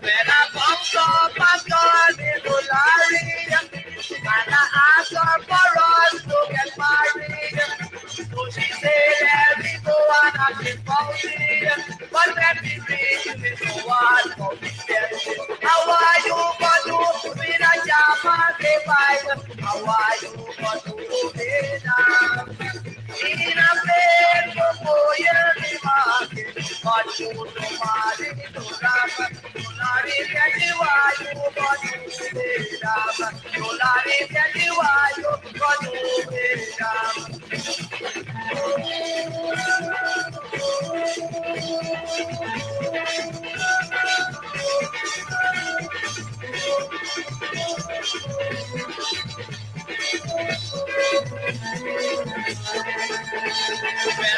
When I bounce up and down in Dolari, and I ask her for us to get married. So she said, let me go and I keep pouting. But when we reach me, so hard for me, how are you going to do with a jam and the fight? How are you going to do it now? In a bed for the market, but you don't marry to Ram. Dolari, get you are you going to do it now? Dolari, get you are you going to do it now?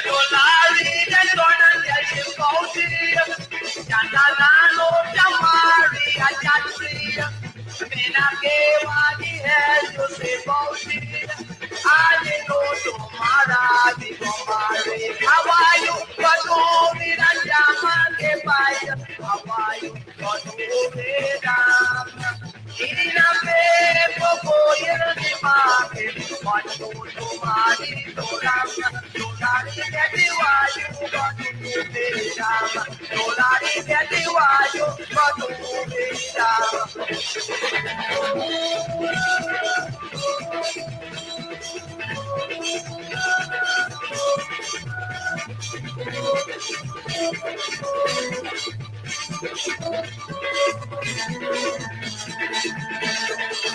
Dolari, get on and get him pouty. Janalano, Jamari, I can't see. Mina gave her the head to say pouty. I didn't know tomorrow, the Gomari. How are you? But no, me and Jaman, the fire. How are you? But no, me down. In a bed for the market, but no, Tomari, Doram. Dolari, get the wire, but no, me down. Dolari, get the wire, but no, me down.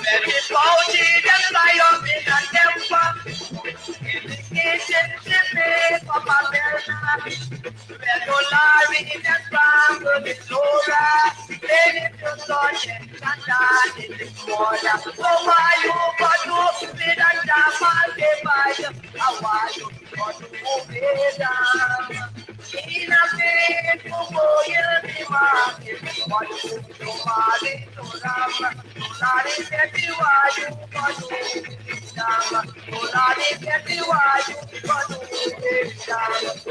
Let me pouty them fly up in a temper. In the kitchen, she made for my belly. When Dolari them from the Flora, then if you touch it, and that in the water. So why you got to be the jam and the fire? How are you got to move it down? In a bed for the market, but you don't marry to Ram. Dolari, get the wire, but you it down. Dolari, get the wire, but you it down.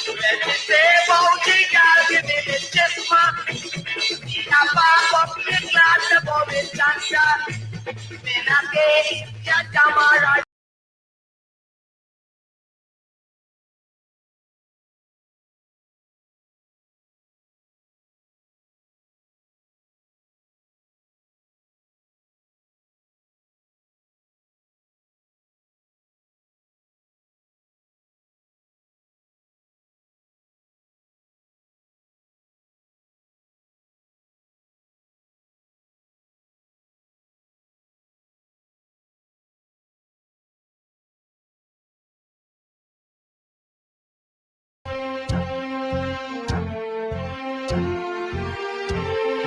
Let me say about the girl, give me the chest, man. Me a pop up me glass above the dancer. Me na get ya jamara.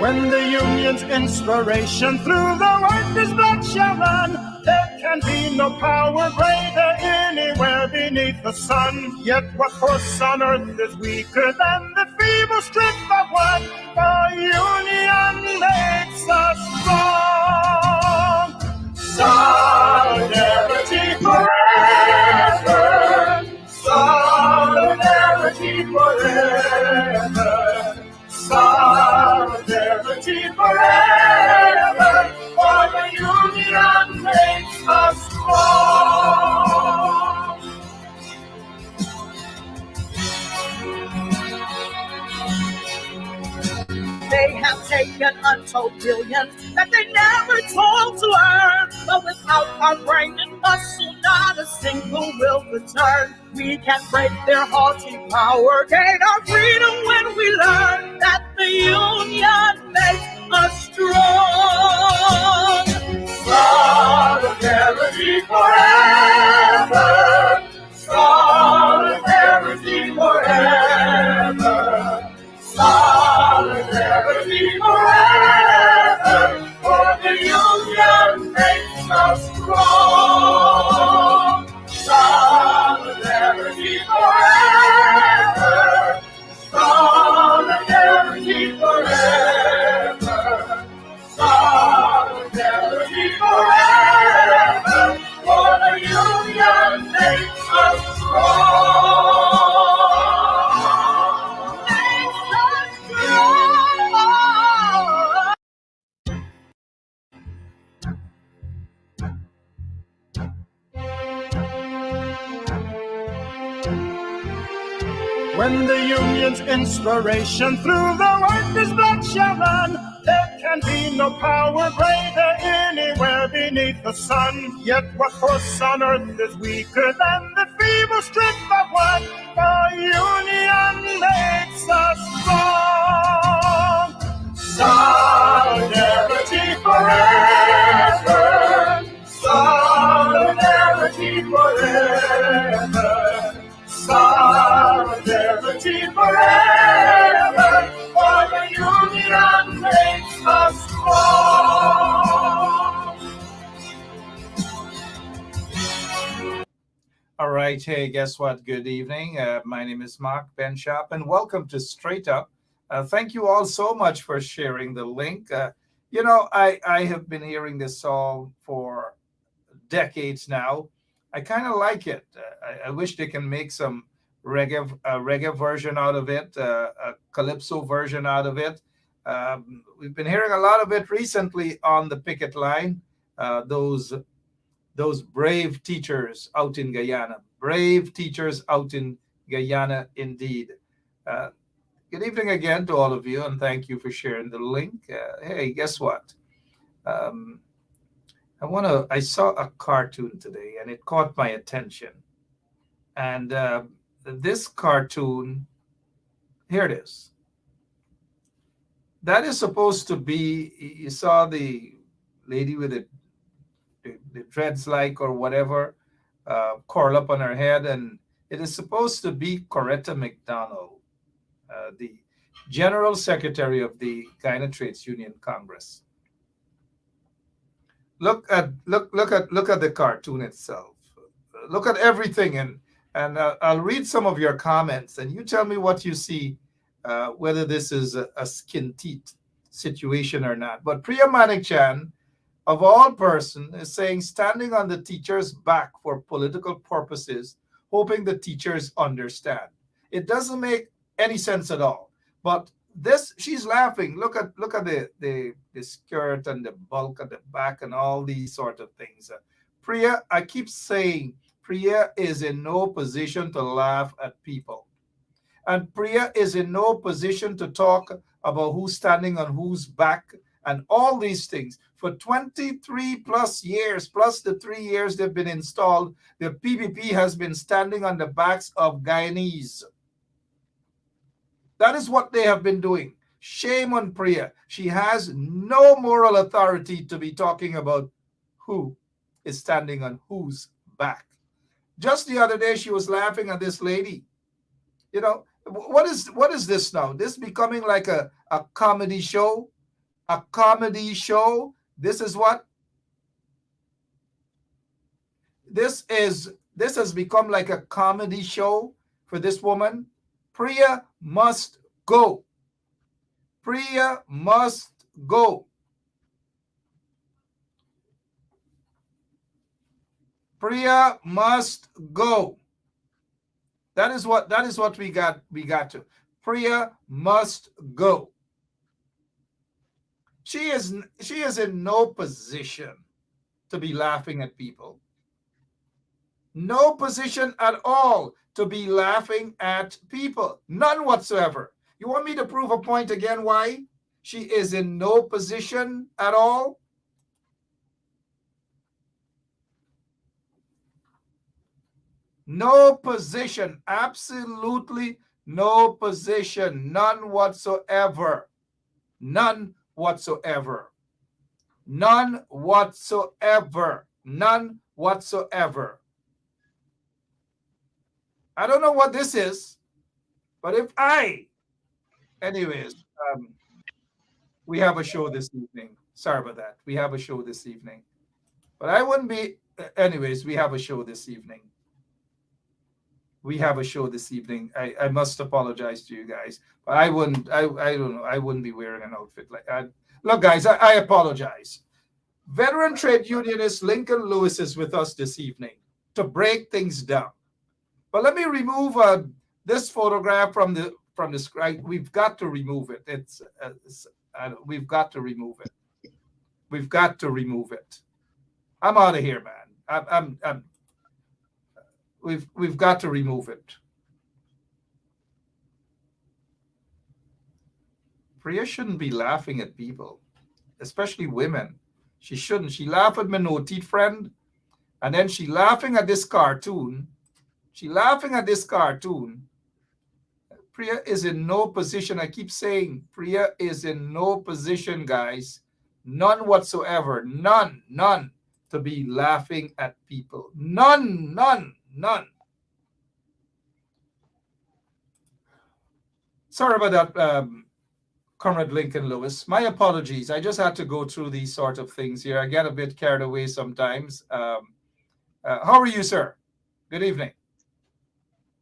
When the union's inspiration through the workers' blood shall run, there can be no power greater anywhere beneath the sun. Yet what force on earth is weaker than the feeble strength of one? For union makes us strong. Solidarity forever. Solidarity forever. Solidarity forever, for the union makes us strong. They have taken untold billions that they never told to earn, but without our brain and muscle, not a single will return. We can break their haughty power, gain our freedom when we learn that the union makes us strong. Solidarity forever. Solidarity forever. Solidarity forever, for the union makes us strong. Solidarity forever. When the union's inspiration through the workers' blood shall run, there can be no power greater anywhere beneath the sun. Yet what force on earth is weaker than the feeble strength of one? For union makes us strong. Solidarity forever. Solidarity forever. Solidarity forever, for the union makes us strong. All right. Hey, guess what? Good evening. My name is Mark Benshop, and welcome to Straight Up. Thank you all so much for sharing the link. I have been hearing this song for decades now. I kind of like it. I wish they can make some reggae version out of it, a calypso version out of it. We've been hearing a lot of it recently on the picket line. Those brave teachers out in Guyana, brave teachers out in Guyana, indeed. Uh, Good evening again to all of you, and thank you for sharing the link. Hey, guess what? Um, I saw a cartoon today, and it caught my attention. And this cartoon, here it is. That is supposed to be. You saw the lady with the dreads like or whatever, curl up on her head, and it is supposed to be Coretta McDonald, the General Secretary of the Guyana Trades Union Congress. Look at the cartoon itself. Look at everything, and I'll read some of your comments, and you tell me what you see, whether this is a skin teeth situation or not. But Priya Manik-Chan, of all person, is saying standing on the teacher's back for political purposes, hoping the teachers understand. It doesn't make any sense at all. But this, she's laughing. Look at the skirt and the bulk at the back and all these sort of things. Priya, I keep saying, Priya is in no position to laugh at people. And Priya is in no position to talk about who's standing on whose back and all these things. For 23 plus years, plus the 3 years they've been installed, the PPP has been standing on the backs of Guyanese. That is what they have been doing. Shame on Priya. She has no moral authority to be talking about who is standing on whose back. Just the other day, she was laughing at this lady. You know, what is this now? This becoming like a comedy show? A comedy show? This is what? This has become like a comedy show for this woman. Priya must go. Priya must go. Priya must go. That is what we got to. Priya must go. She is in no position to be laughing at people. No position at all to be laughing at people. None whatsoever. You want me to prove a point again why she is in no position at all? No position. Absolutely no position. None whatsoever. None whatsoever. None whatsoever. None whatsoever. I don't know what this is, but anyways, we have a show this evening. Sorry about that. We have a show this evening, but I wouldn't be. Anyways, we have a show this evening. We have a show this evening. I must apologize to you guys, but I wouldn't. I don't know. I wouldn't be wearing an outfit like that. Look, guys, I apologize. Veteran trade unionist Lincoln Lewis is with us this evening to break things down. But let me remove this photograph from the screen. We've got to remove it. We've got to remove it. We've got to remove it. I'm out of here, man. We've got to remove it. Priya shouldn't be laughing at people, especially women. She shouldn't. She laughed at my no-teeth friend, and then she laughing at this cartoon. She laughing at this cartoon. Priya is in no position. I keep saying Priya is in no position, guys. None whatsoever. None, none to be laughing at people. None, none, none. Sorry about that, Comrade Lincoln Lewis. My apologies. I just had to go through these sort of things here. I get a bit carried away sometimes. How are you, sir? Good evening.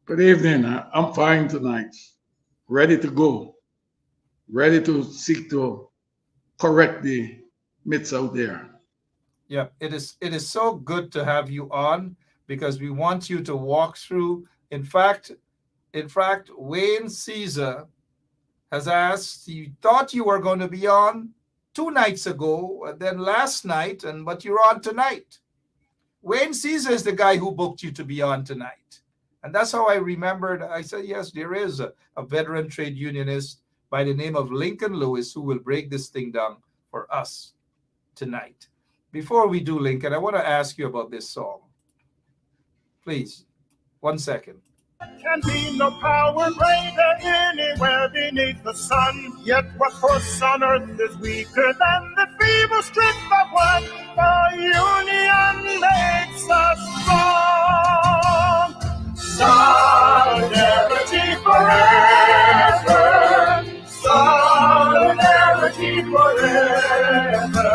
Good evening. I'm fine tonight. Ready to go. Ready to seek to correct the myths out there. Yeah, it is so good to have you on because we want you to walk through. In fact, Wayne Caesar has asked. He thought you were going to be on 2 nights ago, then last night, but you're on tonight. Wayne Caesar is the guy who booked you to be on tonight. And that's how I remembered. I said, yes, there is a veteran trade unionist by the name of Lincoln Lewis who will break this thing down for us tonight. Before we do, Lincoln, I want to ask you about this song. Please, 1 second. Can be no power greater anywhere beneath the sun. Yet what force on earth is weaker than the feeble strength of one? The union makes us strong. Solidarity forever. Solidarity forever.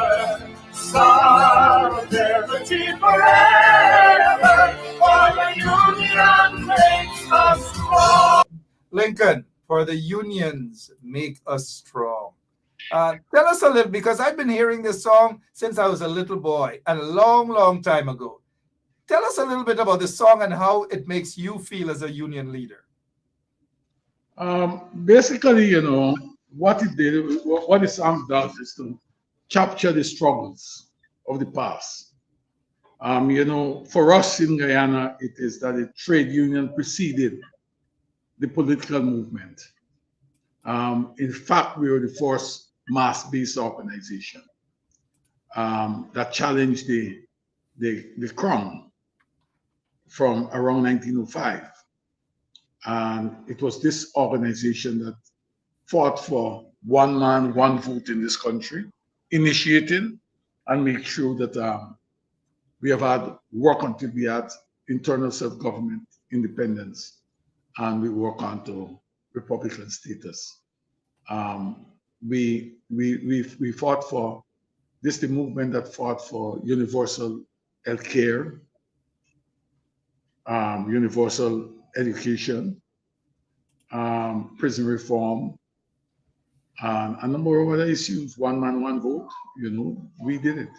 Solidarity forever. For the union makes us strong. Lincoln, for the unions make us strong. Tell us a little, because I've been hearing this song since I was a little boy, and a long, long time ago. Tell us a little bit about this song and how it makes you feel as a union leader. Basically, what it did, what the song does is to capture the struggles of the past. For us in Guyana, it is that the trade union preceded the political movement. In fact, we were the first mass-based organization that challenged the crown from around 1905. And it was this organization that fought for one man, one vote in this country, initiating and make sure that we have had work until we had internal self-government, independence, and we work on to Republican status. We fought for this, the movement that fought for universal health care, universal education, prison reform, and a number of other issues. One man, one vote. We did it.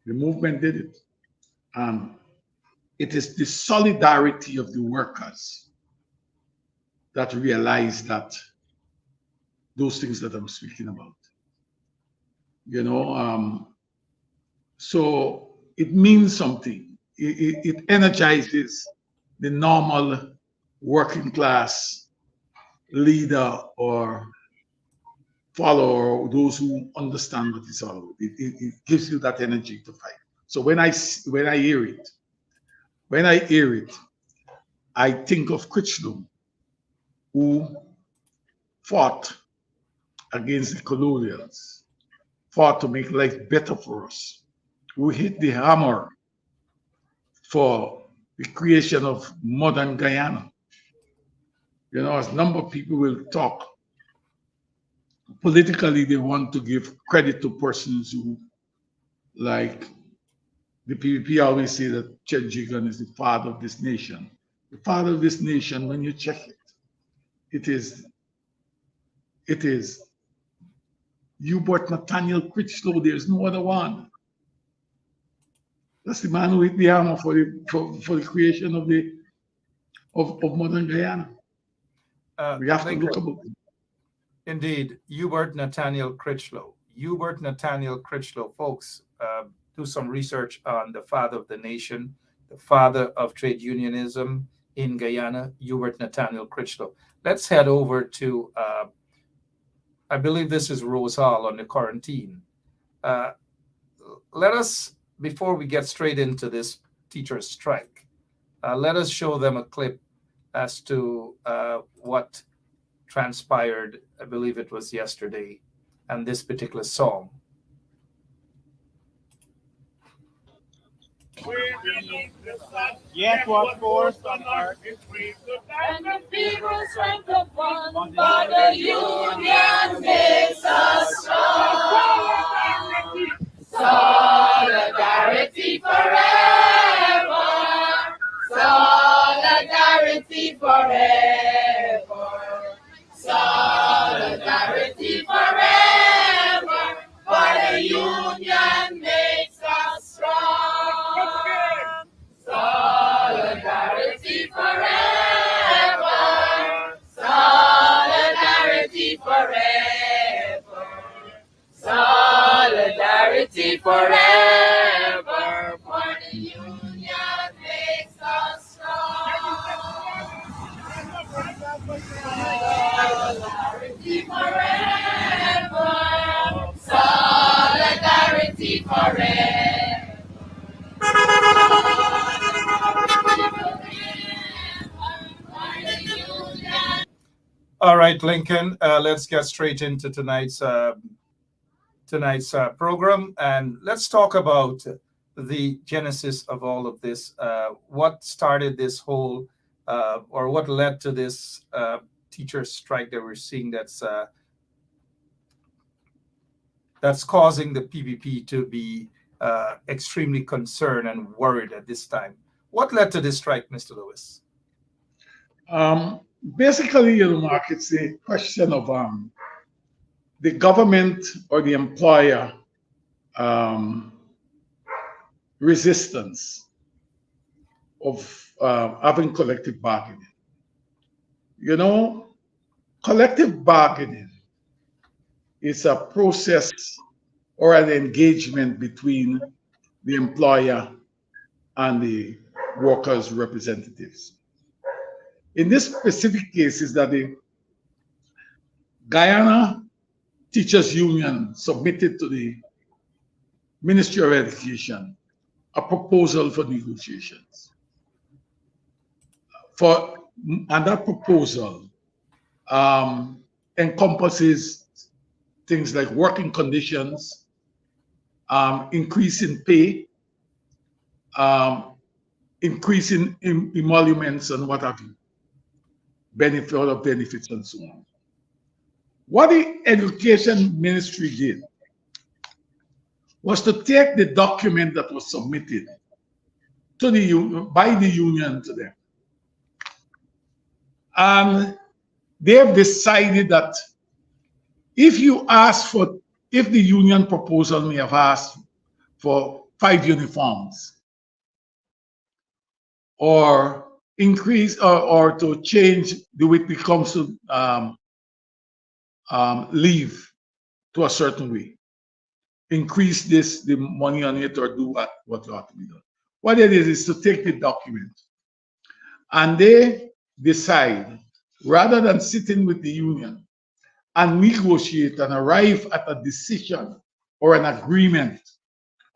The movement did it. It is the solidarity of the workers that realize that those things that I'm speaking about. So it means something. It energizes the normal working class leader or follower, or those who understand what it's all about. It gives you that energy to fight. So when I hear it, I think of Critchlow, who fought against the colonials, fought to make life better for us, who hit the hammer for the creation of modern Guyana. As a number of people will talk, politically they want to give credit to persons who, like the PPP always say that Chet Jigan is the father of this nation. The father of this nation, when you check it, it is Hubert Nathaniel Critchlow. There's no other one. That's the man who hit the hammer for the creation of modern Guyana. We have to look about it. Indeed, Hubert Nathaniel Critchlow. Hubert Nathaniel Critchlow, folks. Do some research on the father of the nation, the father of trade unionism in Guyana, Hubert Nathaniel Critchlow. Let's head over to I believe this is Rose Hall on the quarantine. Let us, before we get straight into this teacher's strike, let us show them a clip as to what transpired. I believe it was yesterday, and this particular song. Yet what force on earth is free to And the people strength of one, but the union makes us strong. Solidarity forever. Solidarity forever. Solidarity forever. For the union makes us strong. Solidarity forever. Solidarity forever. Solidarity forever. For the union makes us strong. Solidarity forever. Solidarity forever. All right, Lincoln. Let's get straight into tonight's program, and let's talk about the genesis of all of this. What started this whole, or what led to this teacher strike that we're seeing? That's causing the PPP to be extremely concerned and worried at this time. What led to this strike, Mr. Lewis? Basically, Mark, it's a question of the government or the employer resistance of having collective bargaining. Collective bargaining is a process or an engagement between the employer and the workers' representatives. In this specific case is that the Guyana Teachers Union submitted to the Ministry of Education a proposal for negotiations. And that proposal encompasses things like working conditions, increase in pay, increase in emoluments and what have you, other benefits and so on. What the Education Ministry did was to take the document that was submitted to the union, by the union to them, and they have decided that if the union proposal may have asked for 5 uniforms or increase or to change the way it comes to leave to a certain way, increase the money on it or do what ought to be done. What it is to take the document and they decide, rather than sitting with the union and negotiate and arrive at a decision or an agreement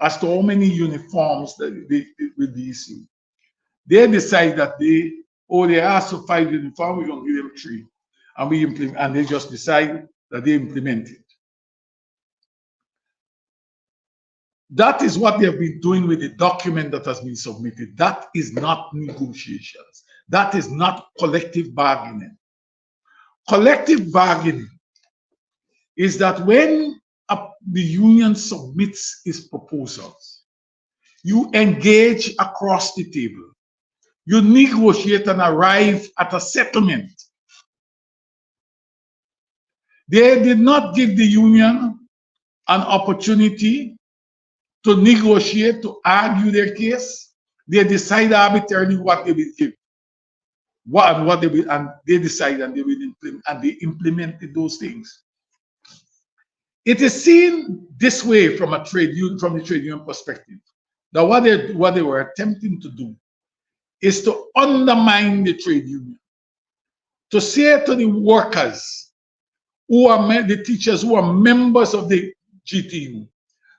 as to how many uniforms that they will be issued, they decide that they ask for 5 uniforms, we're going to give them 3. And we implement, and they just decide that they implement it. That is what they have been doing with the document that has been submitted. That is not negotiations. That is not collective bargaining. Collective bargaining is that when the union submits its proposals, you engage across the table. You negotiate and arrive at a settlement. They did not give the union an opportunity to negotiate, to argue their case. They decide arbitrarily what they will give, and they decide and they will implement, and they implemented those things. It is seen this way from the trade union perspective, that what they were attempting to do is to undermine the trade union, to say to the workers, the teachers who are members of the GTU.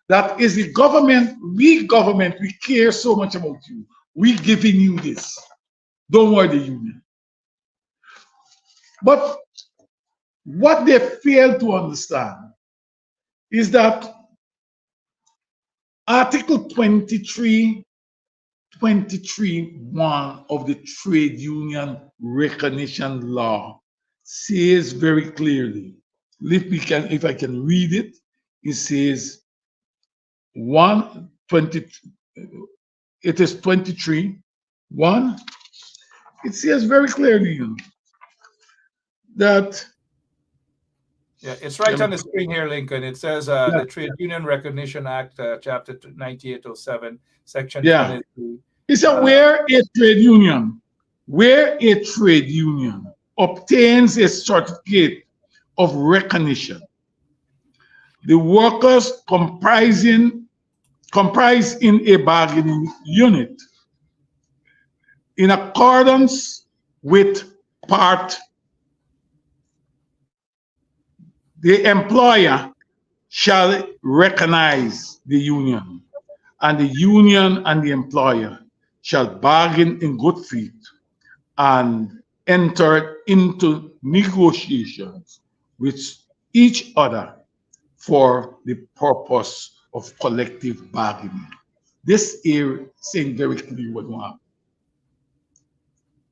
That is the government, we care so much about you. We giving you this. Don't worry, the union. But what they fail to understand is that Article 23(1) of the Trade Union Recognition Law says very clearly, if I can read it, it says it is 23(1). It says very clearly that. Yeah, it's right on the screen here, Lincoln. It says the Trade Union Recognition Act, Chapter 9807, Section 23. It said where a trade union obtains a certificate of recognition, the workers comprise in a bargaining unit in accordance with Part. The employer shall recognize the union, and the union and the employer shall bargain in good faith and enter into negotiations with each other for the purpose of collective bargaining. This is saying very clearly what you have.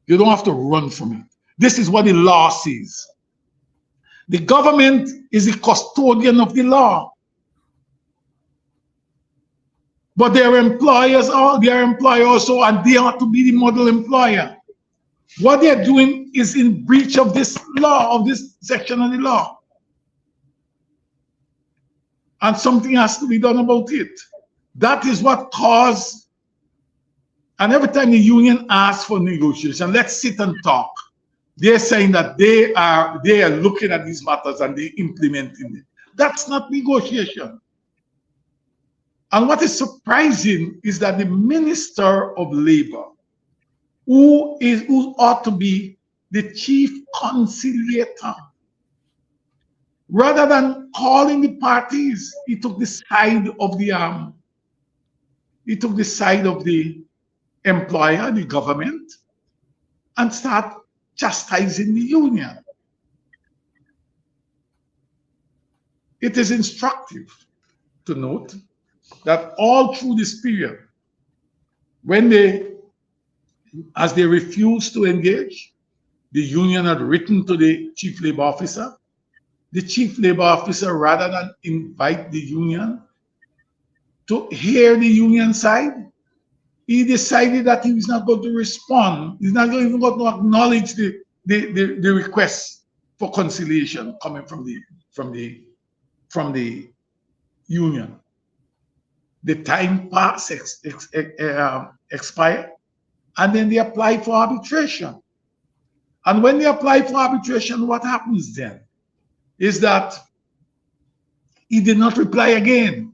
You don't have to run from it. This is what the law says. The government is the custodian of the law. But their employers are their employer also, and they ought to be the model employer. What they're doing is in breach of this law, of this section of the law. And something has to be done about it. That is what caused, and every time the union asks for negotiation, let's sit and talk. They're saying that they are looking at these matters and they implementing it. That's not negotiation. And what is surprising is that the Minister of Labor, who ought to be the chief conciliator, rather than calling the parties, he took the side of the employer, the government, and start chastising the union. It is instructive to note that all through this period, as they refused to engage, the union had written to the chief labor officer. The chief labor officer, rather than invite the union to hear the union side, he decided that he was not going to respond. He's not even going to acknowledge the request for conciliation coming from the union. The time pass expired, and then they apply for arbitration. And when they apply for arbitration, what happens then is that he did not reply again.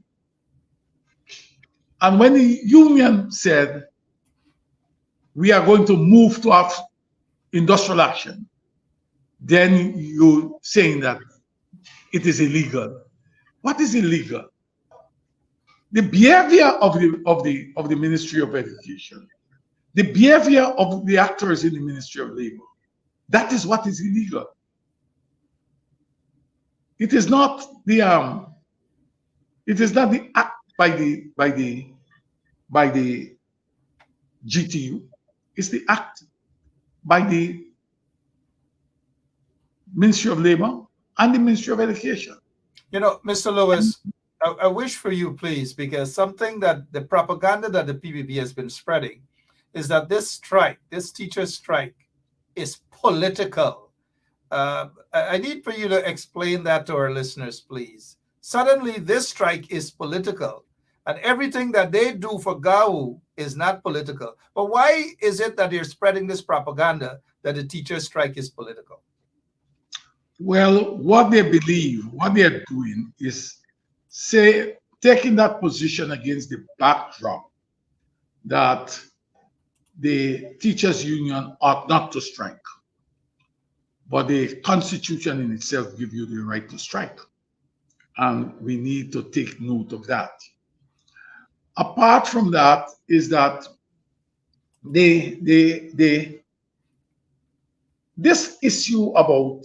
And when the union said, we are going to move to have industrial action, then you're saying that it is illegal. What is illegal? The behavior of the Ministry of Education, the behavior of the actors in the Ministry of Labor, that is what is illegal. It is not the act by the GTU. It's the act by the Ministry of Labor and the Ministry of Education. You know, Mr. Lewis, I wish for you, please, because something that the propaganda that the PPP has been spreading is that this strike, this teacher strike, is political. I need for you to explain that to our listeners, please. Suddenly, this strike is political, and everything that they do for GAU is not political. But why is it that you're spreading this propaganda that the teacher strike is political? Well, what they believe, what they're doing is taking that position against the backdrop that the teachers union ought not to strike. but the Constitution in itself gives you the right to strike. And we need to take note of that. Apart from that, is that this issue about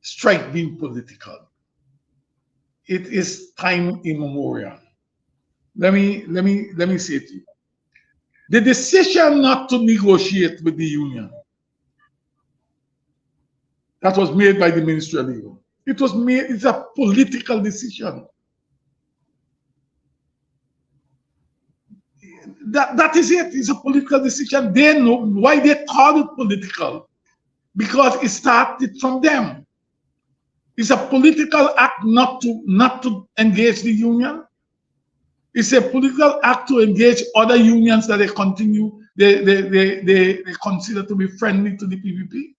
strike being political, it is time immemorial. Let me say it to you. The decision not to negotiate with the union, that was made by the Ministry of Labor. It's a political decision. That is it. It's a political decision. They know why they call it political, because it started from them. It's a political act not to engage the union. It's a political act to engage other unions that they consider to be friendly to the PPP.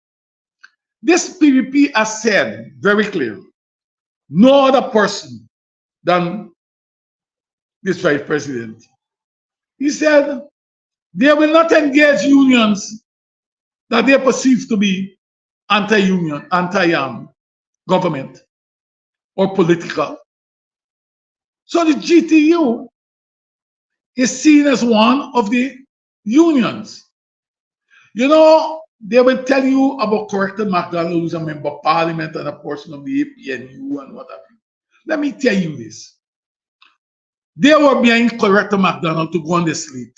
This PPP has said very clearly, no other person than this vice president. He said they will not engage unions that they perceive to be anti-union, anti-government or political. So the GTU is seen as one of the unions. You know, they will tell you about Corrector McDonald, who's a member of parliament and a person of the APNU and whatever. Let me tell you this. They were behind Corrector McDonald to go on the slate.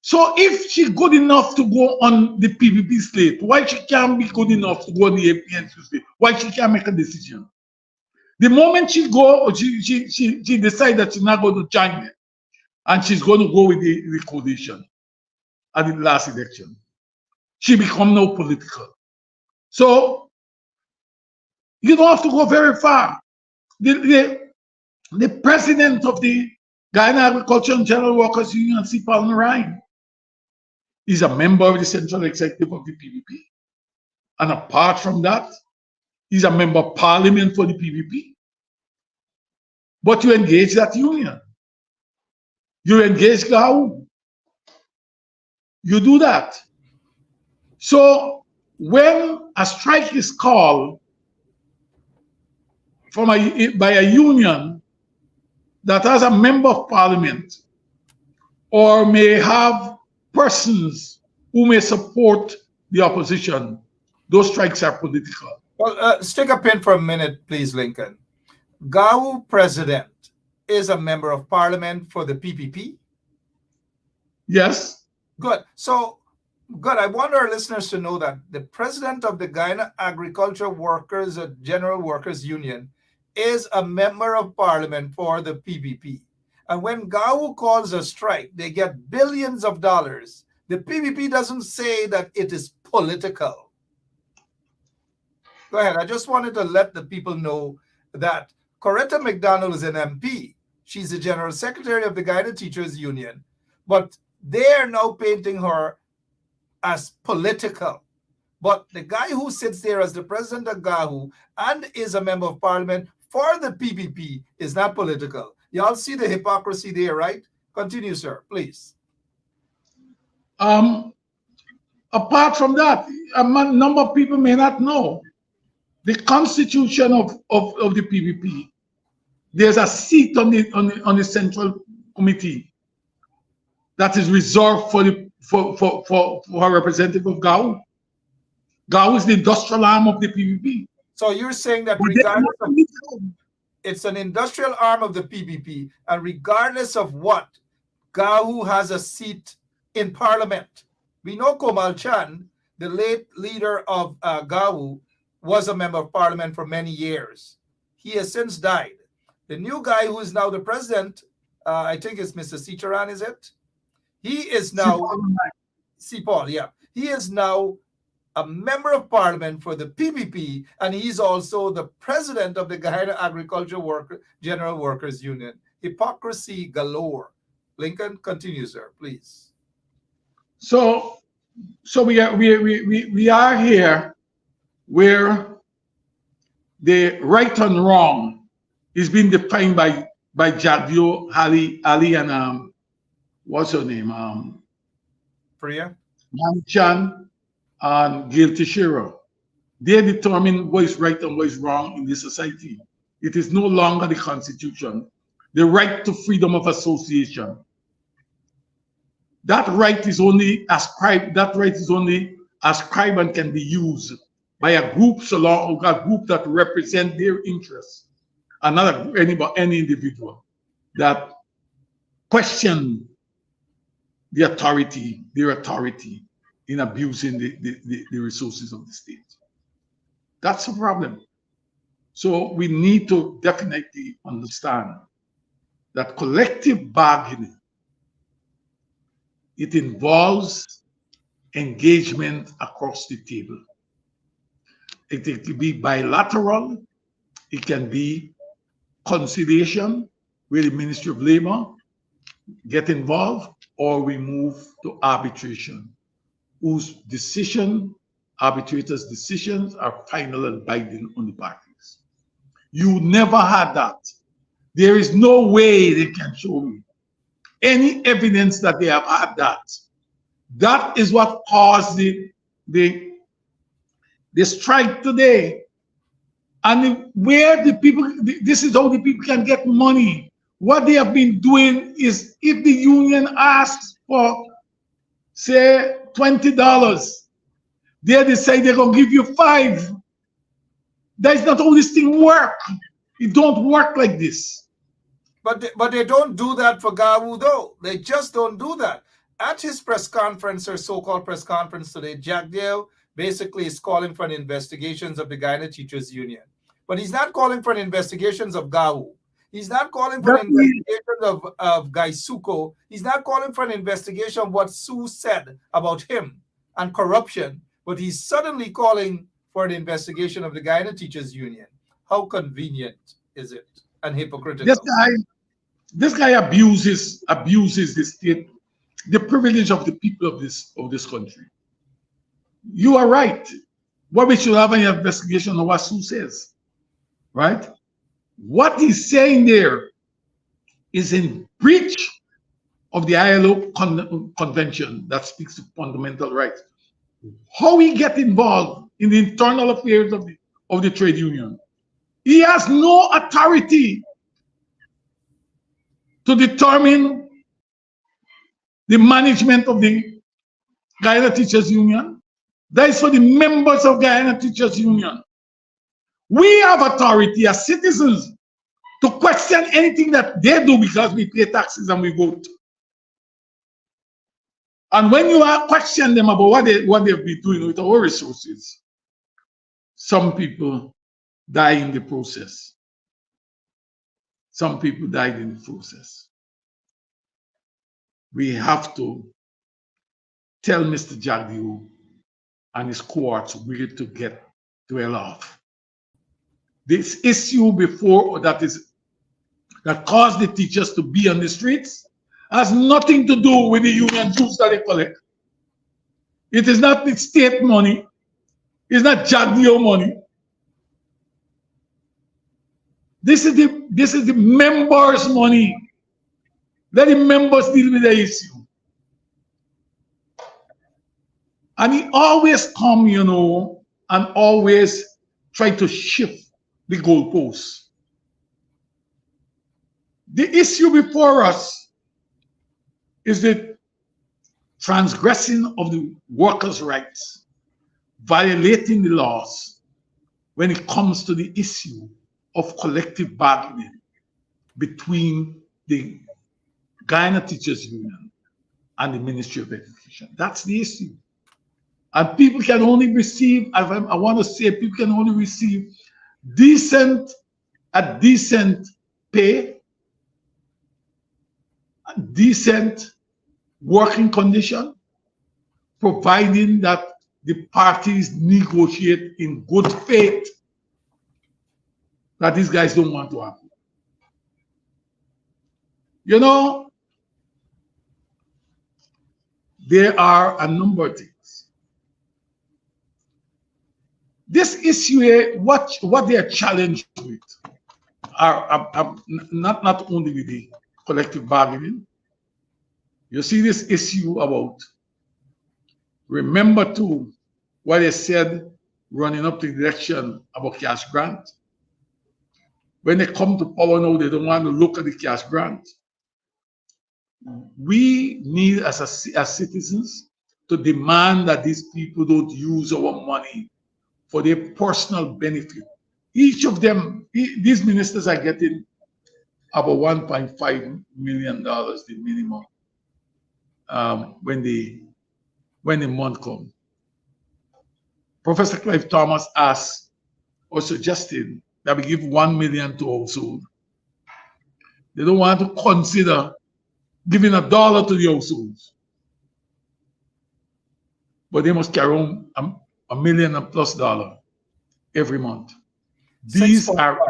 So if she's good enough to go on the PPP slate, why she can't be good enough to go on the APNU slate? Why she can't make a decision? The moment she decides that she's not going to join it, and she's going to go with the coalition at the last election, she becomes no political. So you don't have to go very far. The president of the Guyana Agriculture and General Workers Union, C. Paul Ryan, is a member of the Central Executive of the PPP. And apart from that, he's a member of parliament for the PPP. But you engage that union. You engage GAU. You do that. So when a strike is called by a union that has a member of parliament or may have persons who may support the opposition, those strikes are political. Well, stick a pin for a minute, please, Lincoln. GAU president is a member of parliament for the PPP? Yes. Good. So, good. I want our listeners to know that the president of the Guyana Agriculture Workers General Workers Union is a member of parliament for the PPP. And when GAU calls a strike, they get billions of dollars. The PPP doesn't say that it is political. Go ahead. I just wanted to let the people know that Coretta McDonald is an MP. She's the general secretary of the Guyana Teachers Union. But they are now painting her as political. But the guy who sits there as the president of GAU and is a member of parliament for the PPP is not political. Y'all see the hypocrisy there, right? Continue, sir, please. Apart from that, a number of people may not know the constitution of the PPP. There's a seat on the central committee that is reserved for a representative of GAU. GAU is the industrial arm of the PPP. So you're saying that regardless of, it's an industrial arm of the PPP, and regardless of what, GAU has a seat in parliament. We know Komal Chand, the late leader of GAU, was a member of parliament for many years. He has since died. The new guy who is now the president, I think it's Mr. Sitaran, is it? He is now, Paul, yeah. He is now a member of parliament for the PPP, and he's also the president of the Guyana Agriculture General Workers Union. Hypocrisy galore. Lincoln, continue, sir, please. So we are here where the right and wrong is being defined by Jadvio, Ali, and what's her name? Priya? Manchan, and Gail Teixeira. They determine what is right and what is wrong in this society. It is no longer the Constitution. The right to freedom of association. That right is only ascribed. That right is only ascribed and can be used by a group, a group that represent their interests, and not any individual that question their authority in abusing the resources of the state. That's a problem. So we need to definitely understand that collective bargaining, it involves engagement across the table. It can be bilateral, it can be conciliation where the Ministry of Labor get involved, or we move to arbitration, whose arbitrators' decisions are final and binding on the parties. You never had that. There is no way they can show me any evidence that they have had that. That is what caused the strike today. And where the people, this is how the people can get money. What they have been doing is, if the union asks for, say, $20, they decide they're going to give you $5. That's not how this thing works. It don't work like this. But they don't do that for Gawu, though. They just don't do that. At his press conference, or so-called press conference today, Jack Dale basically is calling for an investigations of the Guyana Teachers Union. But he's not calling for an investigations of Gawu. He's not calling for an investigation of Gaisuko. He's not calling for an investigation of what Sue said about him and corruption. But he's suddenly calling for an investigation of the Guyana Teachers Union. How convenient is it and hypocritical? This guy abuses the state, the privilege of the people of this country. You are right. What we should have an investigation of what Sue says, right? What he's saying there is in breach of the ILO convention that speaks to fundamental rights. How he get involved in the internal affairs of the trade union? He has no authority to determine the management of the Guyana Teachers Union. That is for the members of Guyana Teachers Union. We have authority as citizens to question anything that they do because we pay taxes and we vote. And when you question them about what they've been doing with our resources, some people die in the process. Some people died in the process. We have to tell Mr. Jagdeo and his cohorts really to get well off. This issue before that caused the teachers to be on the streets has nothing to do with the union dues that they collect. It is not the state money. It's not Jagdeo money. This is the members' money. Let the members deal with the issue. And he always come, and always try to shift the goalposts. The issue before us is the transgressing of the workers' rights, violating the laws when it comes to the issue of collective bargaining between the Guyana Teachers Union and the Ministry of Education. That's the issue. And people can only receive, I want to say, people can only receive decent pay, decent working condition, providing that the parties negotiate in good faith that these guys don't want to happen. There are a number of things. This issue here, what they are challenged with are not only with the collective bargaining. You see this issue about, remember too, what they said running up to the election about cash grant. When they come to power now, they don't want to look at the cash grant. We need, as citizens, to demand that these people don't use our money for their personal benefit. Each of them, these ministers are getting about $1.5 million, the minimum, when the month comes. Professor Clive Thomas asked or suggested that we give $1 million to household. They don't want to consider giving $1 to the households, but they must carry on $1 million+ every month. These are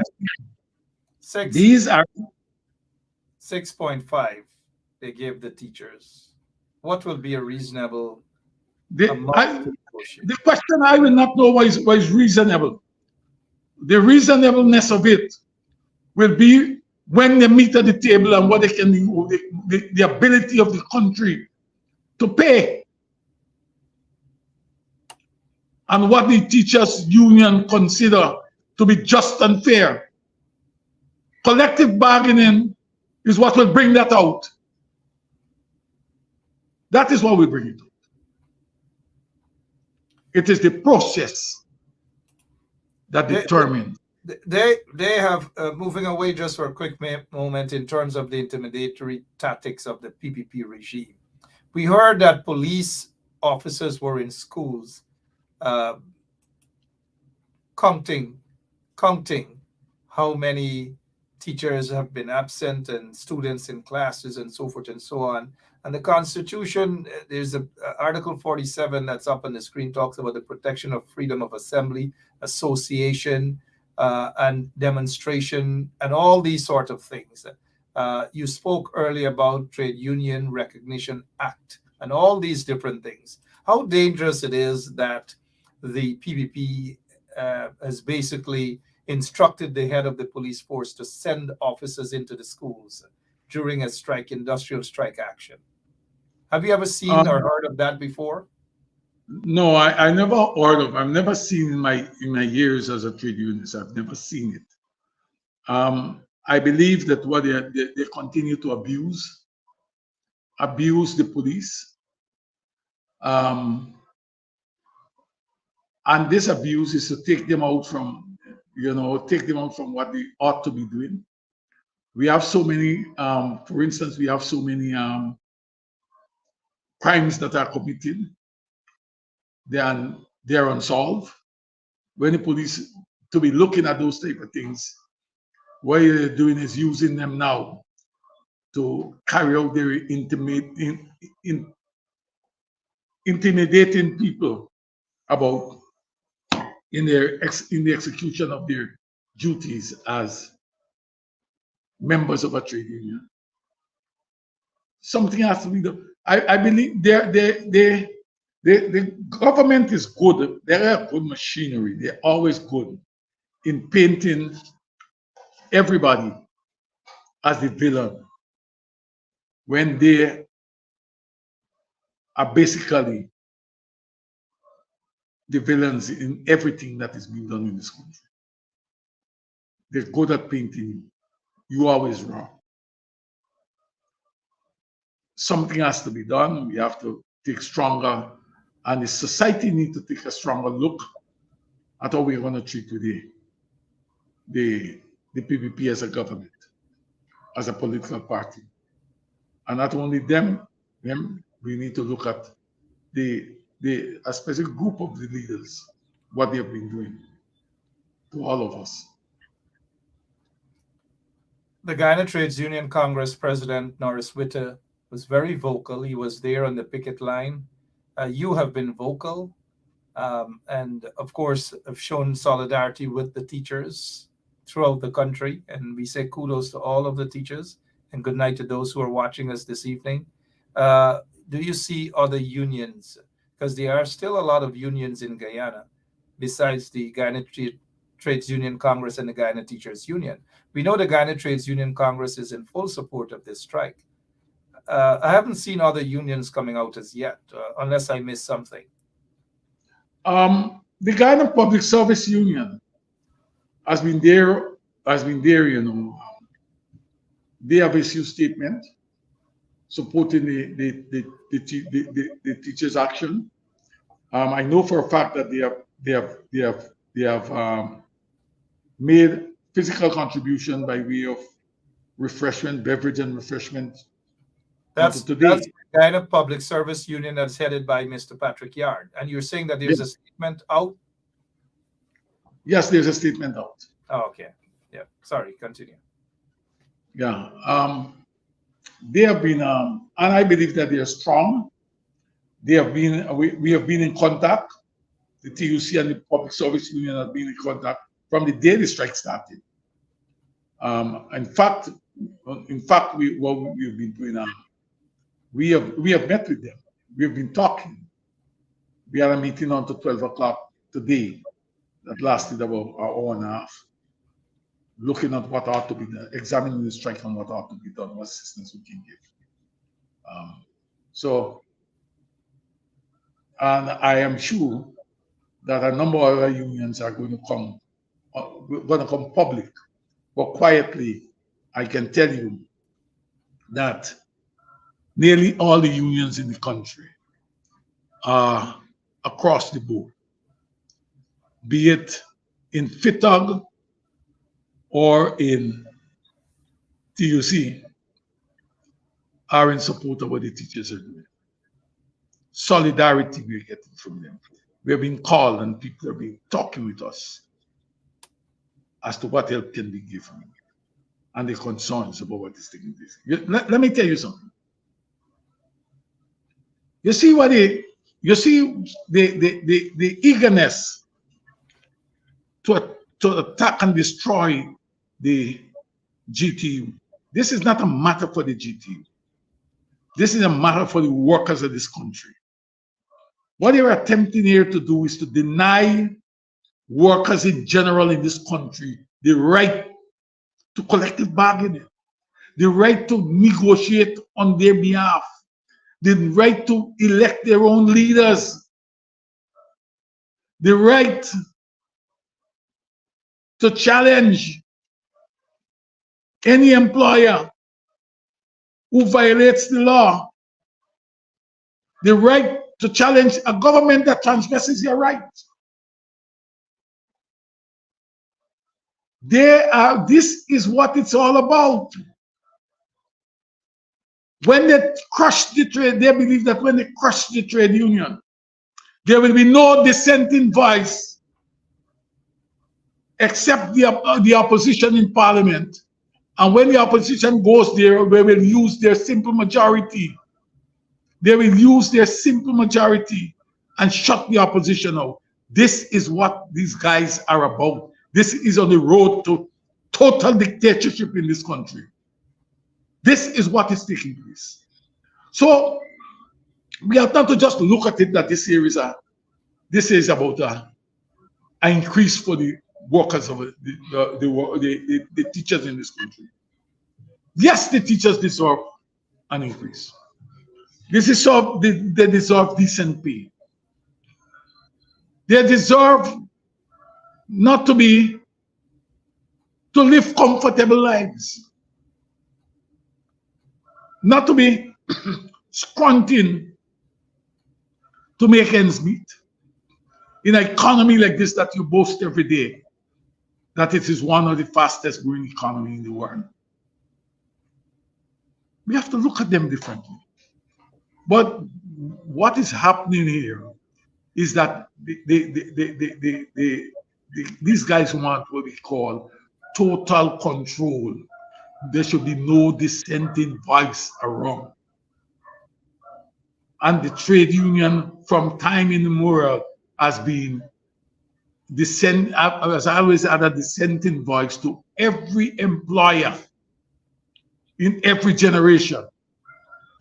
6.5 they gave the teachers. What will be a reasonable amount to negotiate? The question I will not know what is reasonable. The reasonableness of it will be when they meet at the table and what they can do, the ability of the country to pay, and what the teachers union consider to be just and fair. Collective bargaining is what will bring that out. That is what will bring it out. It is the process that determines. They have, moving away just for a quick moment in terms of the intimidatory tactics of the PPP regime. We heard that police officers were in schools counting how many teachers have been absent and students in classes and so forth and so on. And the Constitution, there's Article 47 that's up on the screen, talks about the protection of freedom of assembly, association, and demonstration, and all these sort of things. You spoke earlier about Trade Union Recognition Act and all these different things. How dangerous it is that the PPP has basically instructed the head of the police force to send officers into the schools during a strike, industrial strike action. Have you ever seen or heard of that before? No, I never heard of. I've never seen in my years as a trade unionist. I've never seen it. I believe that what they continue to abuse the police, and this abuse is to take them out from what they ought to be doing. We have so many, for instance, we have so many crimes that are committed. They are unsolved. When the police to be looking at those type of things, what they're doing is using them now to carry out their intimidating people about in the execution of their duties as members of a trade union. Something has to be done. I believe the government is good. They are good machinery. They're always good in painting everybody as the villain when they are basically the villains in everything that is being done in this country. They're good at painting you always wrong. Something has to be done. We have to take stronger, and the society needs to take a stronger look at how we're going to treat today the PPP as a government, as a political party. And not only them, we need to look at a specific group of the leaders, what they have been doing to all of us. The Guyana Trades Union Congress President Norris Witter was very vocal. He was there on the picket line. You have been vocal, and of course have shown solidarity with the teachers throughout the country. And we say kudos to all of the teachers, and good night to those who are watching us this evening. Do you see other unions? Because there are still a lot of unions in Guyana, besides the Guyana Trades Union Congress and the Guyana Teachers Union. We know the Guyana Trades Union Congress is in full support of this strike. I haven't seen other unions coming out as yet, unless I missed something. The Ghana Public Service Union has been there, you know. They have issued statement supporting the teachers' action. I know for a fact that they have made physical contribution by way of refreshment, beverage and refreshment. That's today. the kind of public service union that's headed by Mr. Patrick Yard. And you're saying that there's a statement out? Yes, there's a statement out. Oh, okay. Yeah. Sorry, continue. Yeah. They have been, and I believe that they are strong. They have been, we have been in contact. The TUC and the Public Service Union have been in contact from the day the strike started. In fact, what we've been doing, we have met with them. We have been talking. We had a meeting until 12 o'clock today that lasted about an hour and a half, looking at what ought to be done, examining the strike and what ought to be done, what assistance we can give. And I am sure that a number of other unions are going to come public. But quietly, I can tell you that nearly all the unions in the country are across the board, be it in FITOG or in TUC, are in support of what the teachers are doing. Solidarity we're getting from them. We have been called and people have been talking with us as to what help can be given and the concerns about what is taking place. Let me tell you something. You see the eagerness to attack and destroy the GTU. This is not a matter for the GTU. This is a matter for the workers of this country. What they are attempting here to do is to deny workers in general in this country the right to collective bargaining, the right to negotiate on their behalf, the right to elect their own leaders, the right to challenge any employer who violates the law, the right to challenge a government that transgresses your rights. This is what it's all about. When they crush the trade, they believe that when they crush the trade union, there will be no dissenting voice except the opposition in parliament. And when the opposition goes there, they will use their simple majority. They will use their simple majority and shut the opposition out. This is what these guys are about. This is on the road to total dictatorship in this country. This is what is taking place. So we have not to just look at it that this is about an increase for the workers of the teachers in this country. Yes, the teachers deserve an increase. They deserve decent pay. They deserve not to live comfortable lives, not to be squanting to make ends meet. In an economy like this that you boast every day, that it is one of the fastest growing economy in the world. We have to look at them differently. But what is happening here is that these guys want what we call total control. There should be no dissenting voice around. And the trade union from time immemorial has been has always had a dissenting voice to every employer in every generation.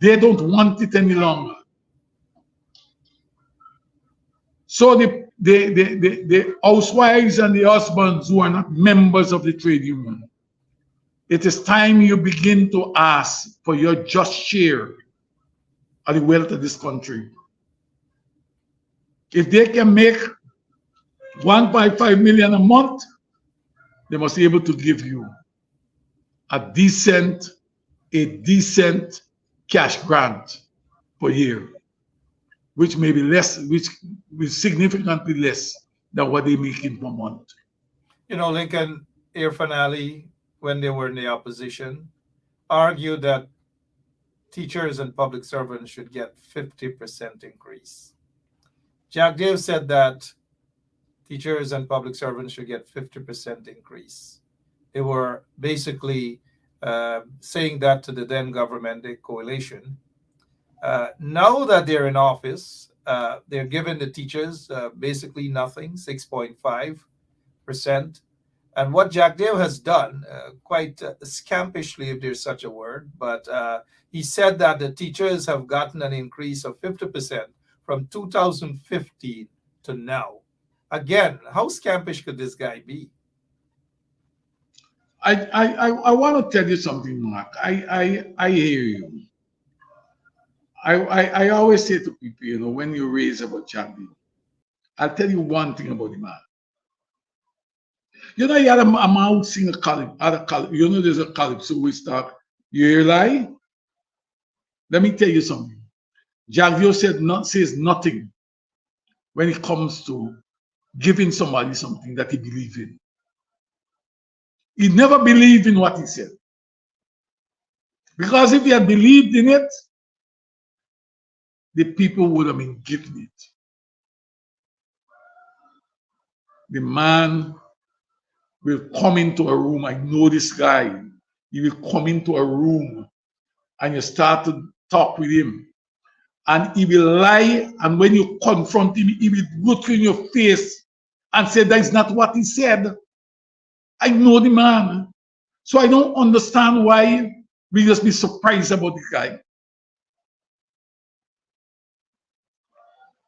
They don't want it any longer. So the housewives and the husbands who are not members of the trade union, it is time you begin to ask for your just share of the wealth of this country. If they can make 1.5 million a month, they must be able to give you a decent cash grant per year, which may be less, which is significantly less than what they make in per month. You know, Lincoln, Irfan Ali, when they were in the opposition, argued that teachers and public servants should get 50% increase. Jack Dave said that teachers and public servants should get 50% increase. They were basically saying that to the then government, the coalition. Now that they're in office, they're giving the teachers basically nothing, 6.5%. And what Jack Dale has done, quite scampishly, if there's such a word, but he said that the teachers have gotten an increase of 50% from 2015 to now. Again, how scampish could this guy be? I want to tell you something, Mark. I hear you. I always say to people, you know, when you raise about Jack Dale, I'll tell you one thing about the man. You know, he had a man who sing a calypso. You know, there's a calypso we start. You hear lie? Let me tell you something. Jack Dale says nothing when it comes to giving somebody something that he believes in. He never believed in what he said. Because if he had believed in it, the people would have been giving it. The man will come into a room. I know this guy. He will come into a room and you start to talk with him. And he will lie. And when you confront him, he will look in your face and say, that is not what he said. I know the man. So I don't understand why we just be surprised about this guy.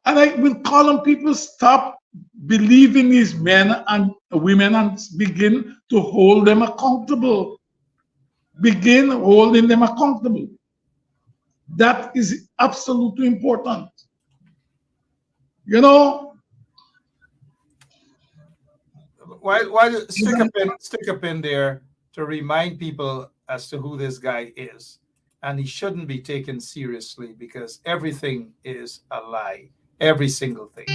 And I will call on people, stop believing these men and women and begin to hold them accountable. Begin holding them accountable. That is absolutely important. You know, Why stick a pin there to remind people as to who this guy is. And he shouldn't be taken seriously because everything is a lie. Every single thing.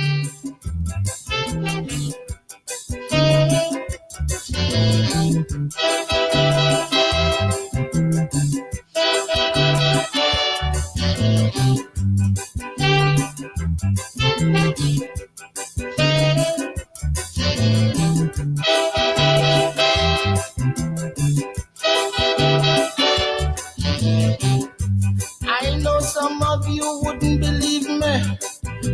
I know some of you wouldn't believe me,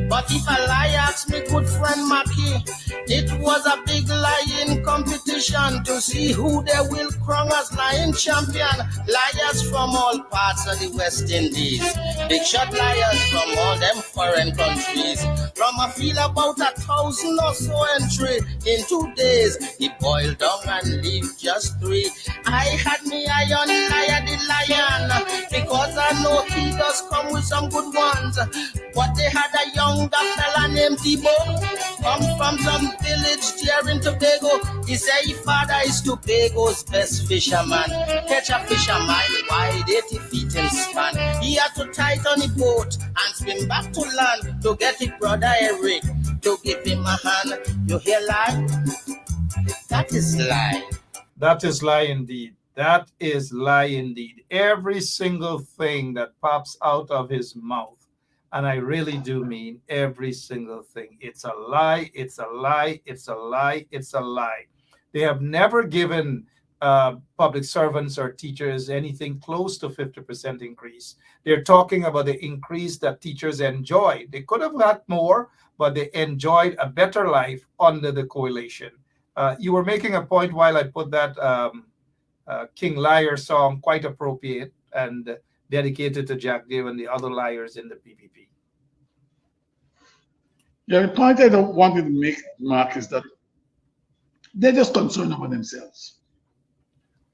but if a lie asked me good friend Mackie, it was a big lying competition to see who they will crown as lying champion. Liars from all parts of the West Indies, big shot liars from all them foreign countries. From a feel about 1,000 or so entry in 2 days, he boiled down and leave just 3. I had me eye on liar the lion, because I know he does come with some good ones. But they had a younger fella named Debo, come from some village there in Tobago. He say his father is Tobago's best fisherman. Catch a fish a mile wide, 80 feet in span. He had to tighten the boat and swim back to land to get his brother Eric to give him a hand. You hear lie? That is lie. That is lie indeed. That is lie indeed. Every single thing that pops out of his mouth, and I really do mean every single thing. It's a lie, it's a lie, it's a lie, it's a lie. They have never given public servants or teachers anything close to 50% increase. They're talking about the increase that teachers enjoy. They could have got more, but they enjoyed a better life under the coalition. You were making a point while I put that King Liar song, quite appropriate and dedicated to Jack Dave and the other liars in the PPP. Yeah, the point I wanted to make, Mark, is that they're just concerned about themselves.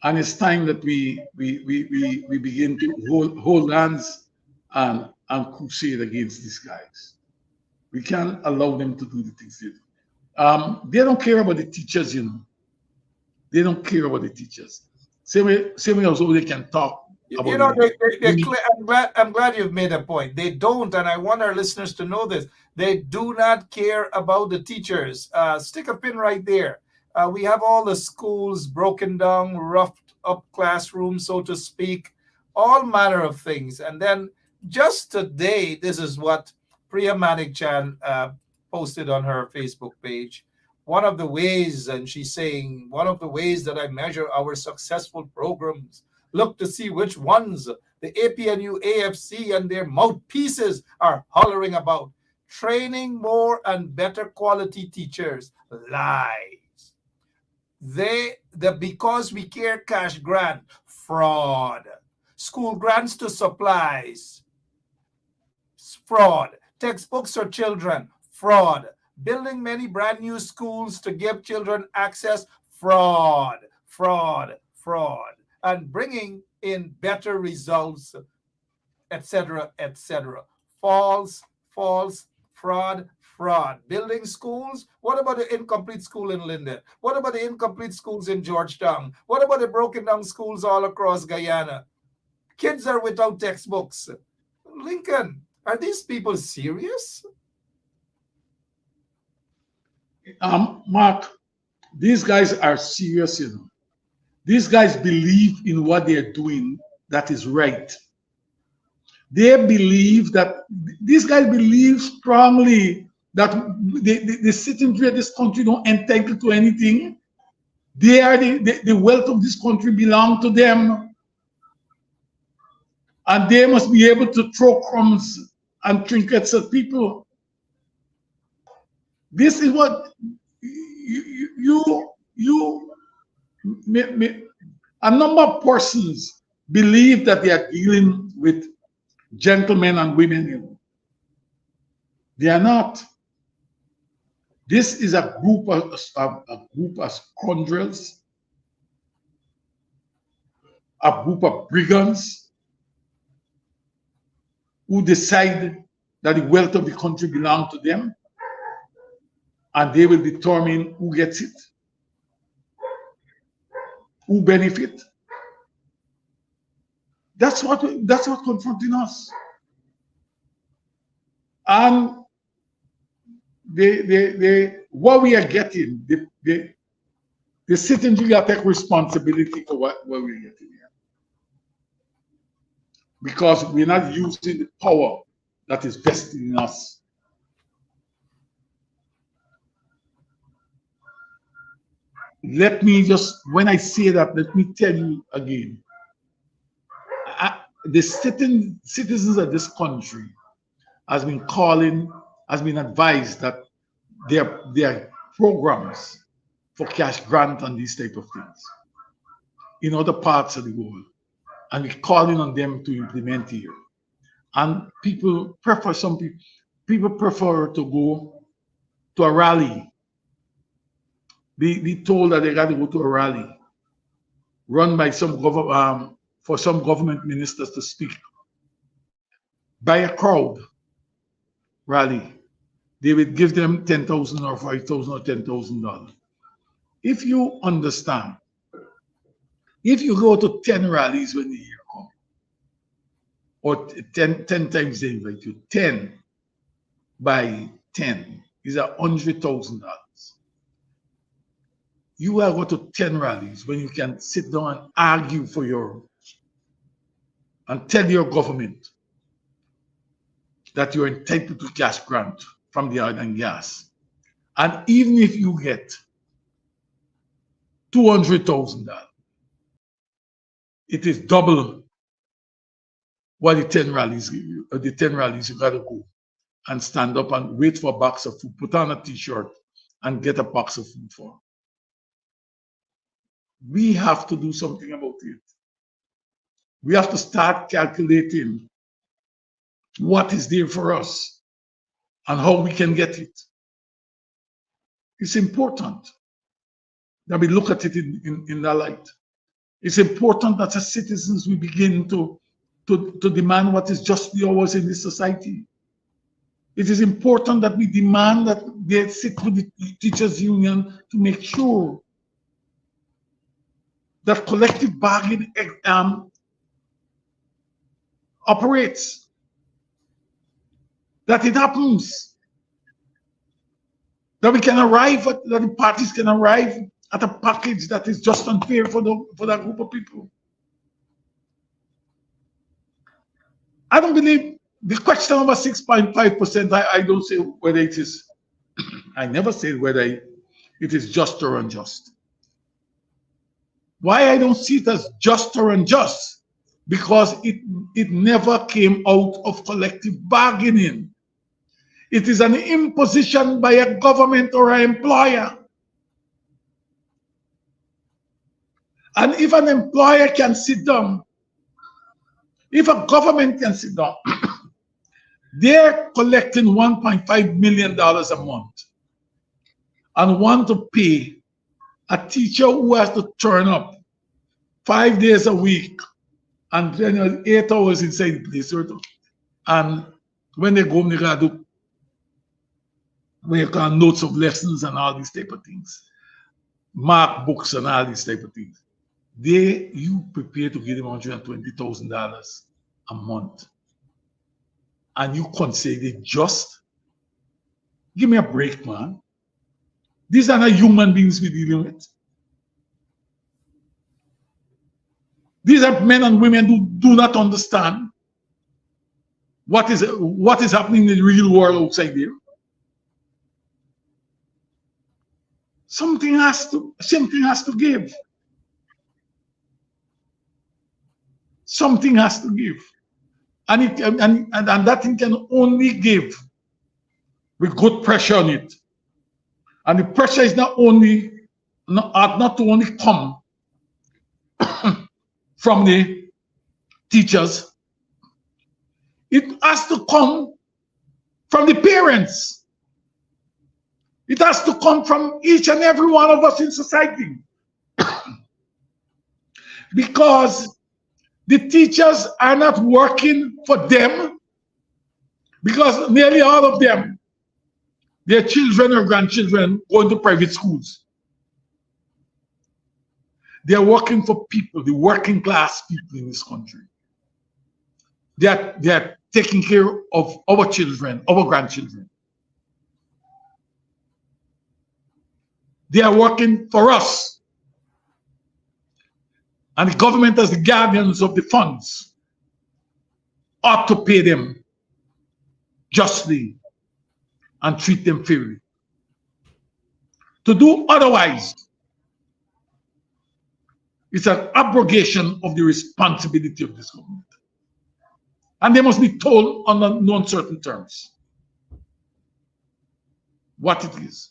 And it's time that we begin to hold hands and crusade against these guys. We can't allow them to do the things they do. They don't care about the teachers, you know. They don't care about the teachers. Same way also they can talk about You know, the, I'm glad you've made a point. They don't, and I want our listeners to know this. They do not care about the teachers. Stick a pin right there. We have all the schools broken down, roughed up classrooms, so to speak, all manner of things. And then just today, this is what Priya Manik-Chan posted on her Facebook page. One of the ways, and she's saying, one of the ways that I measure our successful programs, look to see which ones the APNU AFC and their mouthpieces are hollering about. Training more and better quality teachers. Lies. The Because We Care cash grant. Fraud. School grants to supplies. Fraud. Textbooks for children. Fraud. Building many brand new schools to give children access. Fraud. Fraud. Fraud. And bringing in better results, etc., etc. False, false, fraud, fraud. Building schools. What about the incomplete school in Linden? What about the incomplete schools in Georgetown? What about the broken down schools all across Guyana? Kids are without textbooks. Lincoln, are these people serious? Mark, these guys are serious, you know. These guys believe in what they're doing that is right. They believe that, these guys believe strongly that the citizenry of this country don't entitled to anything. They are the wealth of this country belong to them. And they must be able to throw crumbs and trinkets at people. This is what a number of persons believe that they are dealing with gentlemen and women. They are not. This is a group of scoundrels, a group of brigands who decide that the wealth of the country belongs to them, and they will determine who gets it, who benefit. That's what confronting us. And what we are getting, the citizenry will take responsibility for what we're getting here, because we're not using the power that is vested in us. Let me just, when I say that, let me tell you again. The citizens of this country has been advised that there are programs for cash grant and these type of things in other parts of the world, and we're calling on them to implement here. And some people prefer to go to a rally. They told that they got to go to a rally run by for some government ministers to speak by a crowd rally. They would give them $10,000 or $5,000 or $10,000. If you understand, if you go to 10 rallies when the year comes, or 10 times they invite you, 10 by 10 is $100,000. You are going to 10 rallies when you can sit down and argue for and tell your government that you're entitled to cash grant from the oil and gas. And even if you get $200,000, it is double what the 10 rallies give you. The 10 rallies you gotta go and stand up and wait for a box of food, put on a t-shirt and get a box of food for. We have to do something about it. We have to start calculating what is there for us and how we can get it. It's important that we look at it in that light. It's important that as citizens we begin to demand what is justly ours in this society. it is important that we demand that they sit with the teachers union to make sure that collective bargaining operates, that it happens, that we can arrive at, that the parties can arrive at a package that is just and fair for that group of people. I don't believe the question of a 6.5%. I don't say whether it is. I never said whether it is just or unjust. Why I don't see it as just or unjust? Because it never came out of collective bargaining. It is an imposition by a government or an employer. And if an employer can sit down, if a government can sit down, they're collecting $1.5 million a month and want to pay a teacher who has to turn up 5 days a week and then 8 hours inside the place. And when they go home, they gotta do notes of lessons and all these type of things, mark books and all these type of things. You prepare to give them $120,000 a month, and you consider it just? Give me a break, man. These are not human beings we're dealing with. These are men and women who do not understand what is happening in the real world outside there. Something has to give. Something has to give. And that thing can only give with good pressure on it. And the pressure is not to only come from the teachers, it has to come from the parents. It has to come from each and every one of us in society. Because the teachers are not working for them, because nearly all of them, their children or grandchildren going to private schools. They are working for people, the working class people in this country. They are taking care of our children, our grandchildren. They are working for us. And the government, as the guardians of the funds, ought to pay them justly and treat them fairly. To do otherwise, it's an abrogation of the responsibility of this government. And they must be told on no uncertain terms what it is.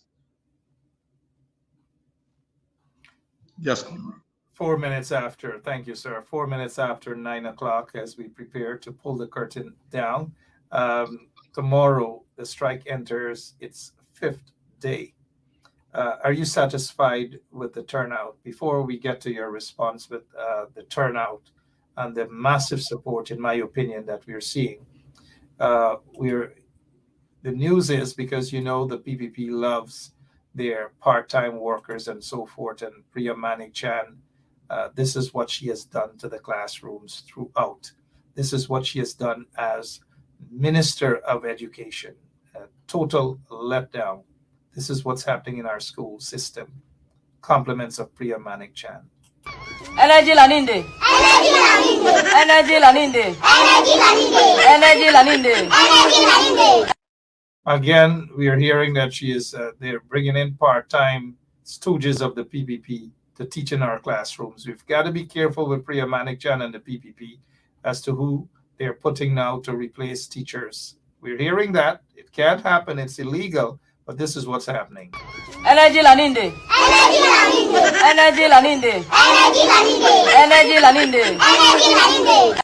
Yes, Conrad. 4 minutes after, thank you, sir. 4 minutes after 9 o'clock as we prepare to pull the curtain down. Tomorrow, the strike enters its 5th day. Are you satisfied with the turnout? Before we get to your response with the turnout and the massive support, in my opinion, that we're seeing, the news is, because you know the PPP loves their part-time workers and so forth, and Priya Manik-Chan, this is what she has done to the classrooms throughout. This is what she has done as Minister of Education. Total letdown. This is what's happening in our school system. Compliments of Priya Manik-Chan. Energy laninde. Energy laninde. Energy laninde. Energy laninde. Energy laninde. Again, we are hearing that she is, they're bringing in part-time stooges of the PPP to teach in our classrooms. We've got to be careful with Priya Manik-Chan and the PPP as to who they're putting now to replace teachers. We're hearing that. It can't happen. It's illegal. But this is what's happening. Energy laninde. Energy laninde. Energy laninde. Energy laninde. Energy laninde. Energy laninde.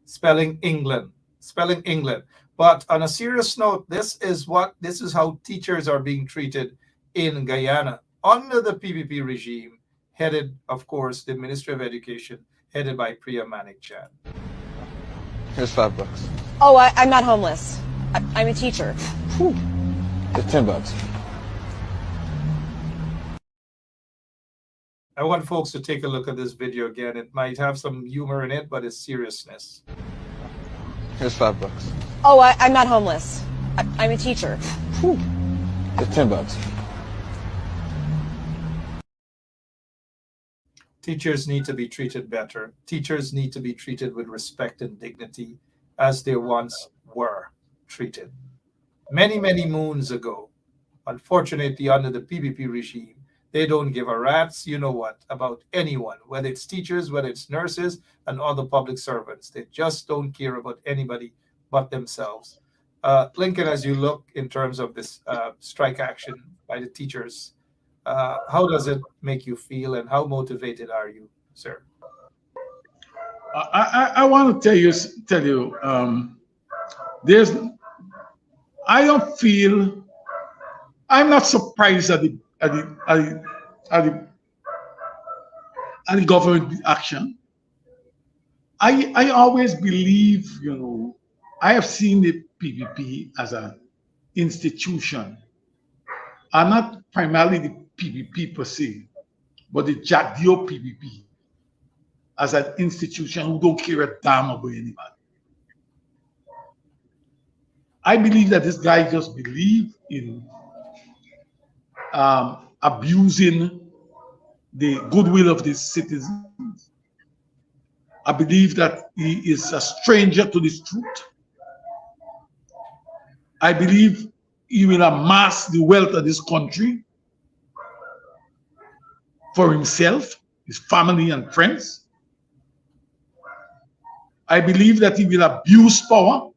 Spelling England. Spelling England. But on a serious note, this is how teachers are being treated in Guyana under the PPP regime, headed, of course, the Ministry of Education, headed by Priya Manik-Chan. Here's $5. Oh, I'm not homeless. I'm a teacher. It's $10. I want folks to take a look at this video again. It might have some humor in it, but it's seriousness. Here's $5. Oh, I'm not homeless. I'm a teacher. It's $10. Teachers need to be treated better. Teachers need to be treated with respect and dignity as they once were treated. Many, many moons ago, unfortunately, under the PPP regime, they don't give a rat's, you know what, about anyone, whether it's teachers, whether it's nurses, and other public servants. They just don't care about anybody but themselves. Lincoln, as you look in terms of this strike action by the teachers, how does it make you feel, and how motivated are you, sir? I want to tell you, I don't feel, I'm not surprised at the government action. I always believe, I have seen the PPP as an institution, and not primarily the PPP per se, but the Jack Dio PPP as an institution who don't care a damn about anybody. I believe that this guy just believes in abusing the goodwill of the citizens. I believe that he is a stranger to this truth. I believe he will amass the wealth of this country for himself, his family, and friends. I believe that he will abuse power.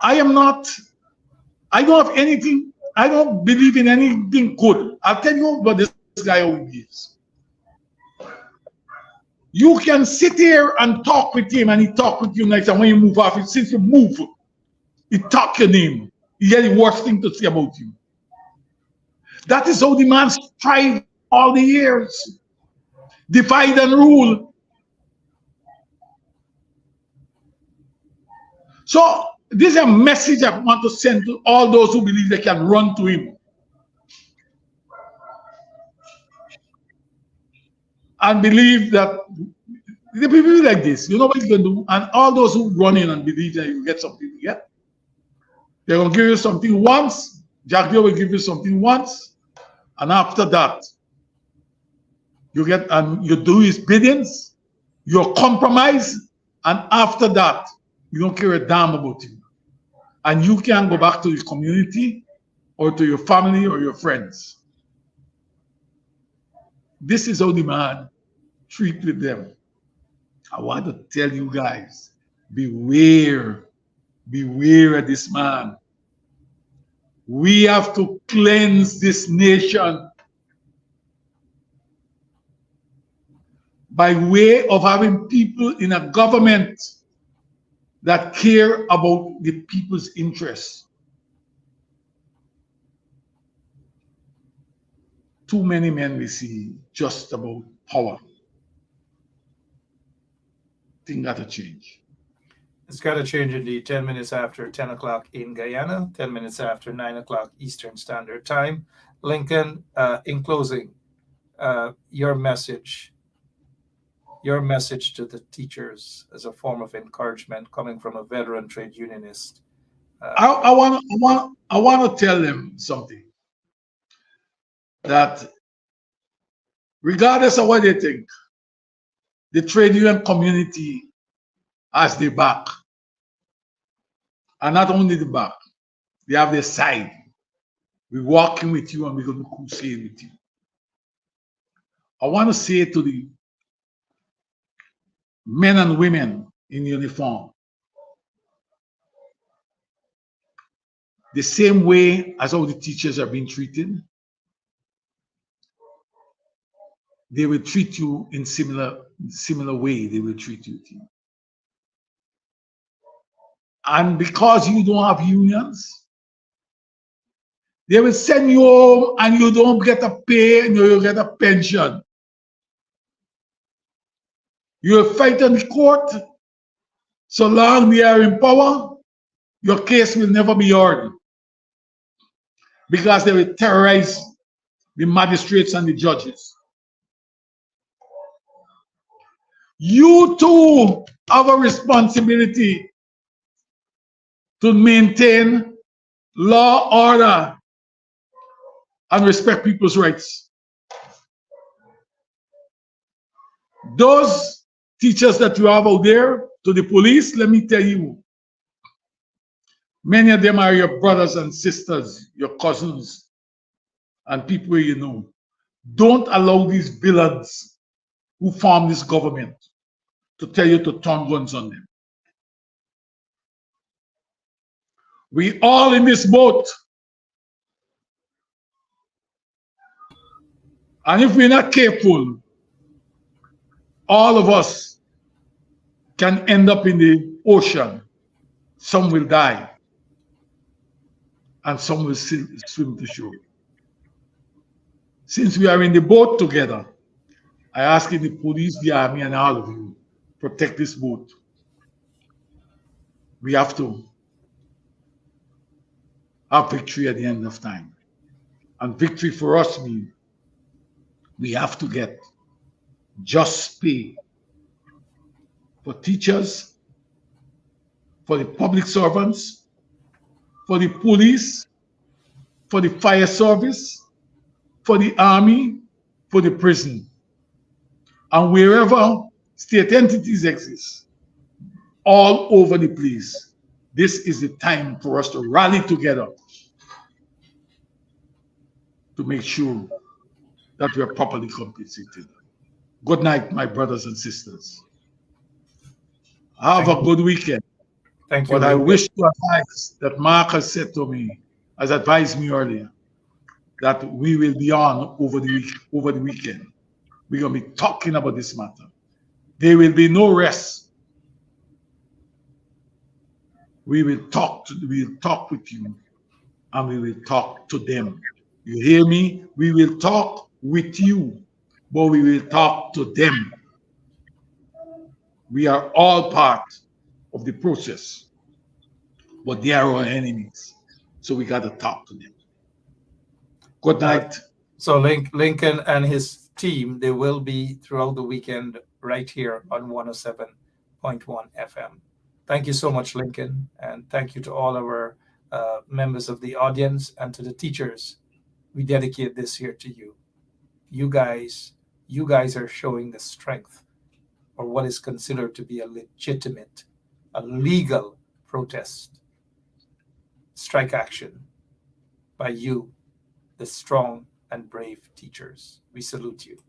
I don't have anything, I don't believe in anything good. I'll tell you what this guy always is. You can sit here and talk with him, and he talk with you nice, and when you move off, since you move, he talk your name. He get the worst thing to say about you. That is how the man strive all the years. Divide and rule. So this is a message I want to send to all those who believe they can run to him and believe that the people like this, you know what you can do, and all those who run in and believe that you get something to get, they're going to give you something once. Jack Dio will give you something once, and after that, you get and you do his biddings, you're compromised, and after that, you don't care a damn about him. And you can go back to your community or to your family or your friends. This is how the man treat with them. I want to tell you guys, beware of this man. We have to cleanse this nation by way of having people in a government that care about the people's interests. Too many men we see just about power. Things got to change. It's got to change indeed. 10 minutes after 10 o'clock in Guyana, 10 minutes after 9 o'clock Eastern Standard Time. Lincoln, in closing, your message to the teachers as a form of encouragement coming from a veteran trade unionist. I want to tell them something, that regardless of what they think, the trade union community has their back. And not only the back, they have their side. We're walking with you and we're going to crusade with you. I want to say to the men and women in uniform, the same way as all the teachers are being treated, they will treat you in similar way. They will treat you. And because you don't have unions, they will send you home and you don't get a pay and you get a pension. You will fight in the court. So long they are in power, your case will never be heard because they will terrorize the magistrates and the judges. You too have a responsibility to maintain law, order, and respect people's rights. Those teachers that you have out there, to the police, let me tell you, many of them are your brothers and sisters, your cousins, and people you know. Don't allow these villains who form this government to tell you to turn guns on them. We all in this boat. And if we're not careful, all of us can end up in the ocean. Some will die, and some will swim to shore. Since we are in the boat together, I ask the police, the army, and all of you, protect this boat. We have to have victory at the end of time. And victory for us means we have to get just pay for teachers, for the public servants, for the police, for the fire service, for the army, for the prison. And wherever state entities exist, all over the place, this is the time for us to rally together to make sure that we are properly compensated. Good night, my brothers and sisters. Have a good weekend. Thank you. But I wish to advise that Mark has said to me, has advised me earlier, that we will be on over the weekend. We're going to be talking about this matter. There will be no rest. We will talk with you, and we will talk to them. You hear me? We will talk with you, but we will talk to them. We are all part of the process, but they are our enemies. So we got to talk to them. Good night. So Lincoln and his team, they will be throughout the weekend right here on 107.1 FM. Thank you so much, Lincoln. And thank you to all our members of the audience and to the teachers. We dedicate this here to you. You guys are showing the strength or what is considered to be a legitimate, a legal protest, strike action by you, the strong and brave teachers. We salute you.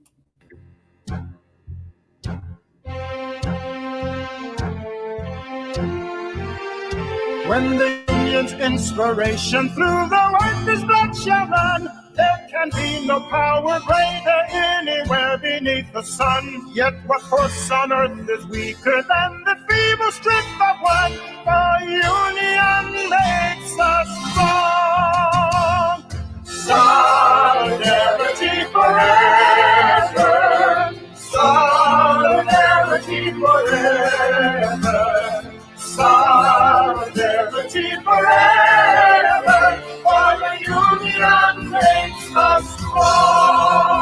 When the union's inspiration through the workers' blood shall run, there can be no power greater anywhere beneath the sun. Yet what force on earth is weaker than the feeble strength of one? The union makes us strong. Solidarity forever. Solidarity forever. Solidarity forever, for the union makes us strong.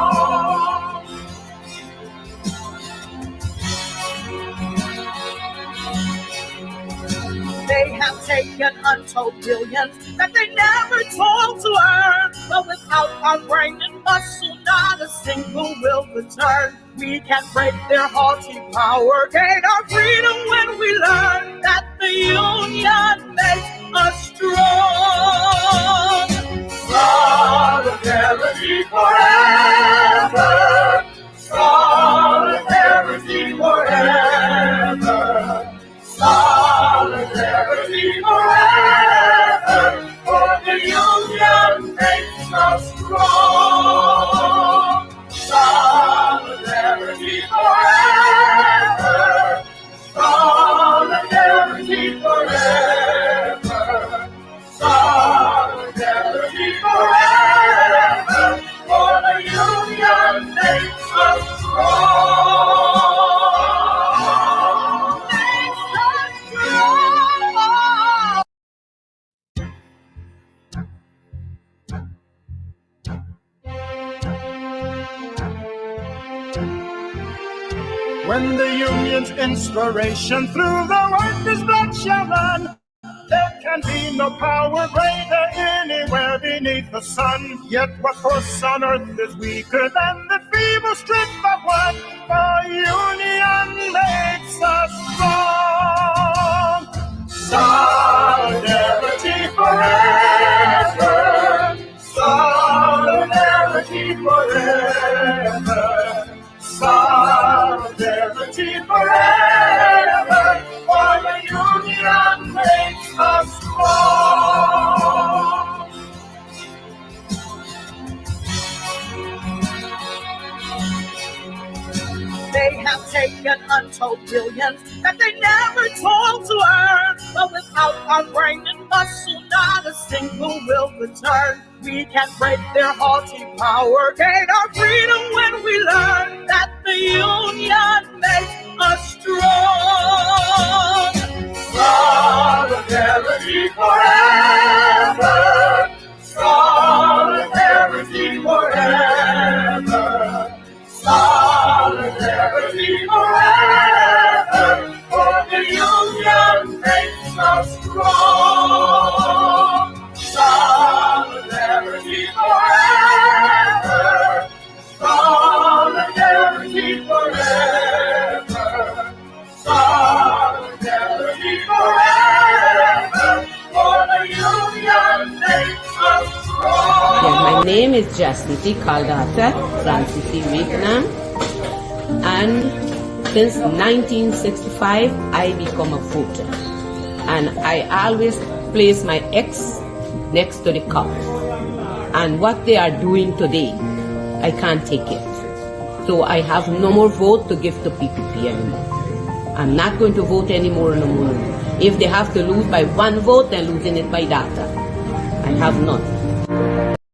They have taken untold billions that they never told to earn, but without our brain and muscle, not a single will return. We can break their haughty power, gain our freedom when we learn that the union makes us strong. Solidarity forever. Solidarity forever. Solidarity forever. For the union makes us strong. Solidarity forever. Solidarity forever. Solidarity forever. For When the union's inspiration through the workers' blood shall run, there can be no power greater anywhere beneath the sun. Yet what force on earth is weaker than the feeble strength of one? For union makes us strong. Solidarity forever. Solidarity forever. Solidarity forever. For the union makes us strong. They have taken untold billions that they never told to earn. But without our brain and muscle, not a single will return. We can break their haughty power, gain our freedom when we learn that the union makes us strong. Solidarity forever. Solidarity forever. Solidarity forever. For the union makes us strong. Solidarity forever. Solidarity forever. Solidarity forever. For the union makes us strong. Yeah, my name is Jasmine Kaldata Francis Vietnam, and since 1965 I become a voter, and I always place my X next to the cup. And what they are doing today, I can't take it. So I have no more vote to give to PPP anymore. I'm not going to vote anymore no more. If they have to lose by one vote, they're losing it by data. I have none.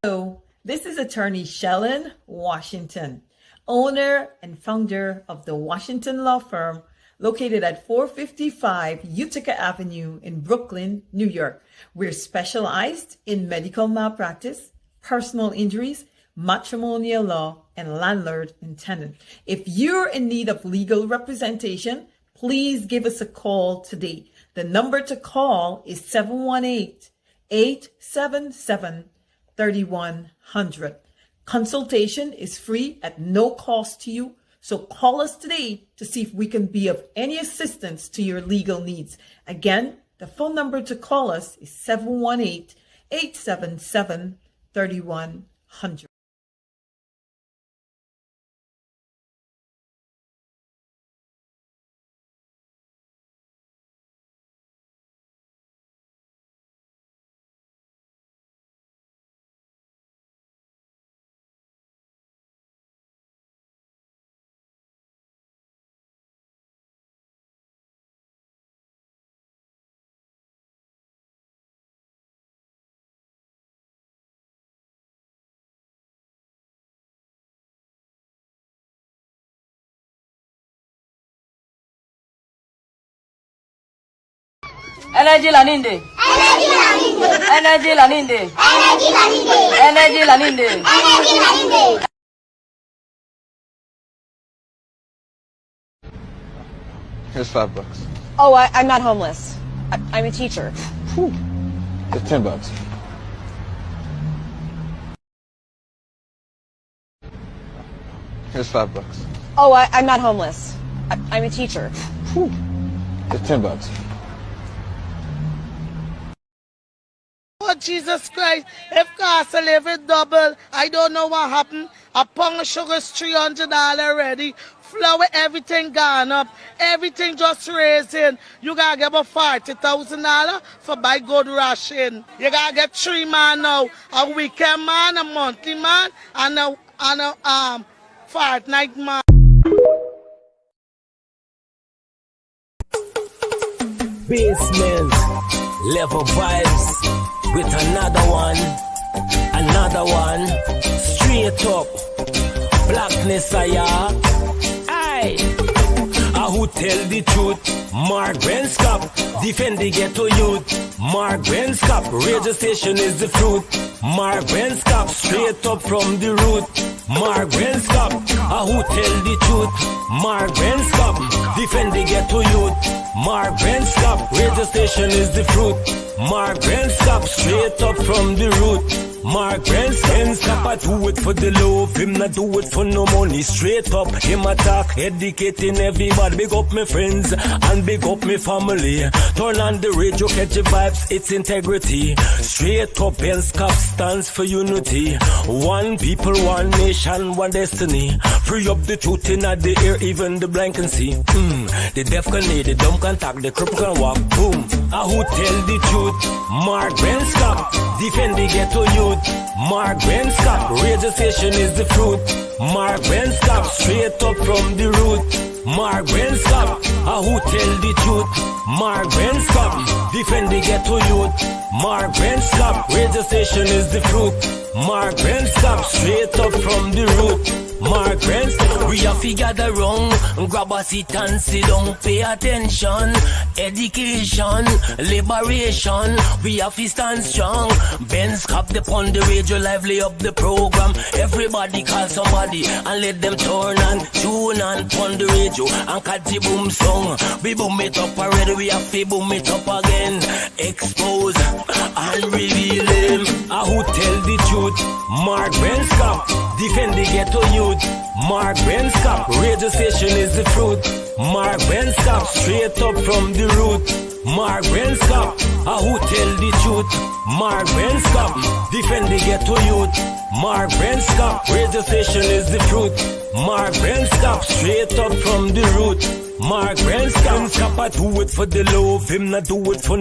Hello, this is attorney Shellen Washington, owner and founder of the Washington Law Firm, located at 455 Utica Avenue in Brooklyn, New York. We're specialized in medical malpractice, personal injuries, matrimonial law, and landlord and tenant. If you're in need of legal representation, please give us a call today. The number to call is 718-877-3100. Consultation is free at no cost to you. So call us today to see if we can be of any assistance to your legal needs. Again, the phone number to call us is 718-877-3100. Energy laninde. Energy laninde. Energy laninde. Energy laninde. Energy laninde. Here's $5. Oh, I'm not homeless. I'm a teacher. Whew. It's $10. Here's $5. Oh, I'm not homeless. I'm a teacher. Whew. It's $10. Oh, Jesus Christ, if cost of living double, I don't know what happened. A pound of sugar is $300 already. Flour, everything gone up. Everything just raising. You gotta get about $40,000 for buy good ration. You gotta get 3 man now. A weekend man, a monthly man, and a fortnight man. Basement level vibes with another one, straight up blackness aye. Who tell the truth? Mark Benskop, defend the ghetto youth. Mark Benskop, radio station is the fruit. Mark Benskop, straight up from the root. Mark Ben Scott, who tell the truth? Mark Ben Scott, defend the ghetto youth. Mark Ben Scott, radio station is the fruit. Mark Ben Scott, straight up from the root. Mark Ben Scott, I do it for the love, him not do it for no money. Straight up, him attack, educating everybody. Big up my friends and big up my family. Turn on the radio, catch the vibes, it's integrity. Straight up, Ben Scott stands for unity. One people, one nation, one destiny. Free up the truth in the air, even the blind can see. The deaf can hear, the dumb can talk, the cripple can walk. Boom, who tell the truth? Mark Ben Scott, defend the ghetto youth. Mark Ben Scott, radio station is the fruit. Mark Ben Scott, straight up from the root. Mark Ben Scott, who tell the truth? Mark Ben Scott, defend the ghetto youth. Mark Ben Scott, radio station is the fruit. Mark Ben Scott, straight up from the root. Mark Ben Scott, we have to gather wrong, grab a seat and sit down, pay attention. Education, liberation, we have to stand strong. Ben Scott upon the radio, lively up the program. Everybody call somebody and let them turn and tune and pon the radio and catch the boom song. We boom it up already, we have to boom it up again. Expose and reveal him, who tell the truth? Mark Ben Scott, defend the ghetto youth. Mark Ben Scott, radio station is the fruit. Mark Ben Scott, straight up from the root. Mark Ben Scott, who tell the truth? Mark Ben Scott, defend the ghetto youth. Mark Ben Scott, radio station is the fruit. Mark Ben Scott, straight up from the root. Mark Ben Scott, I do it for the love, him not do it for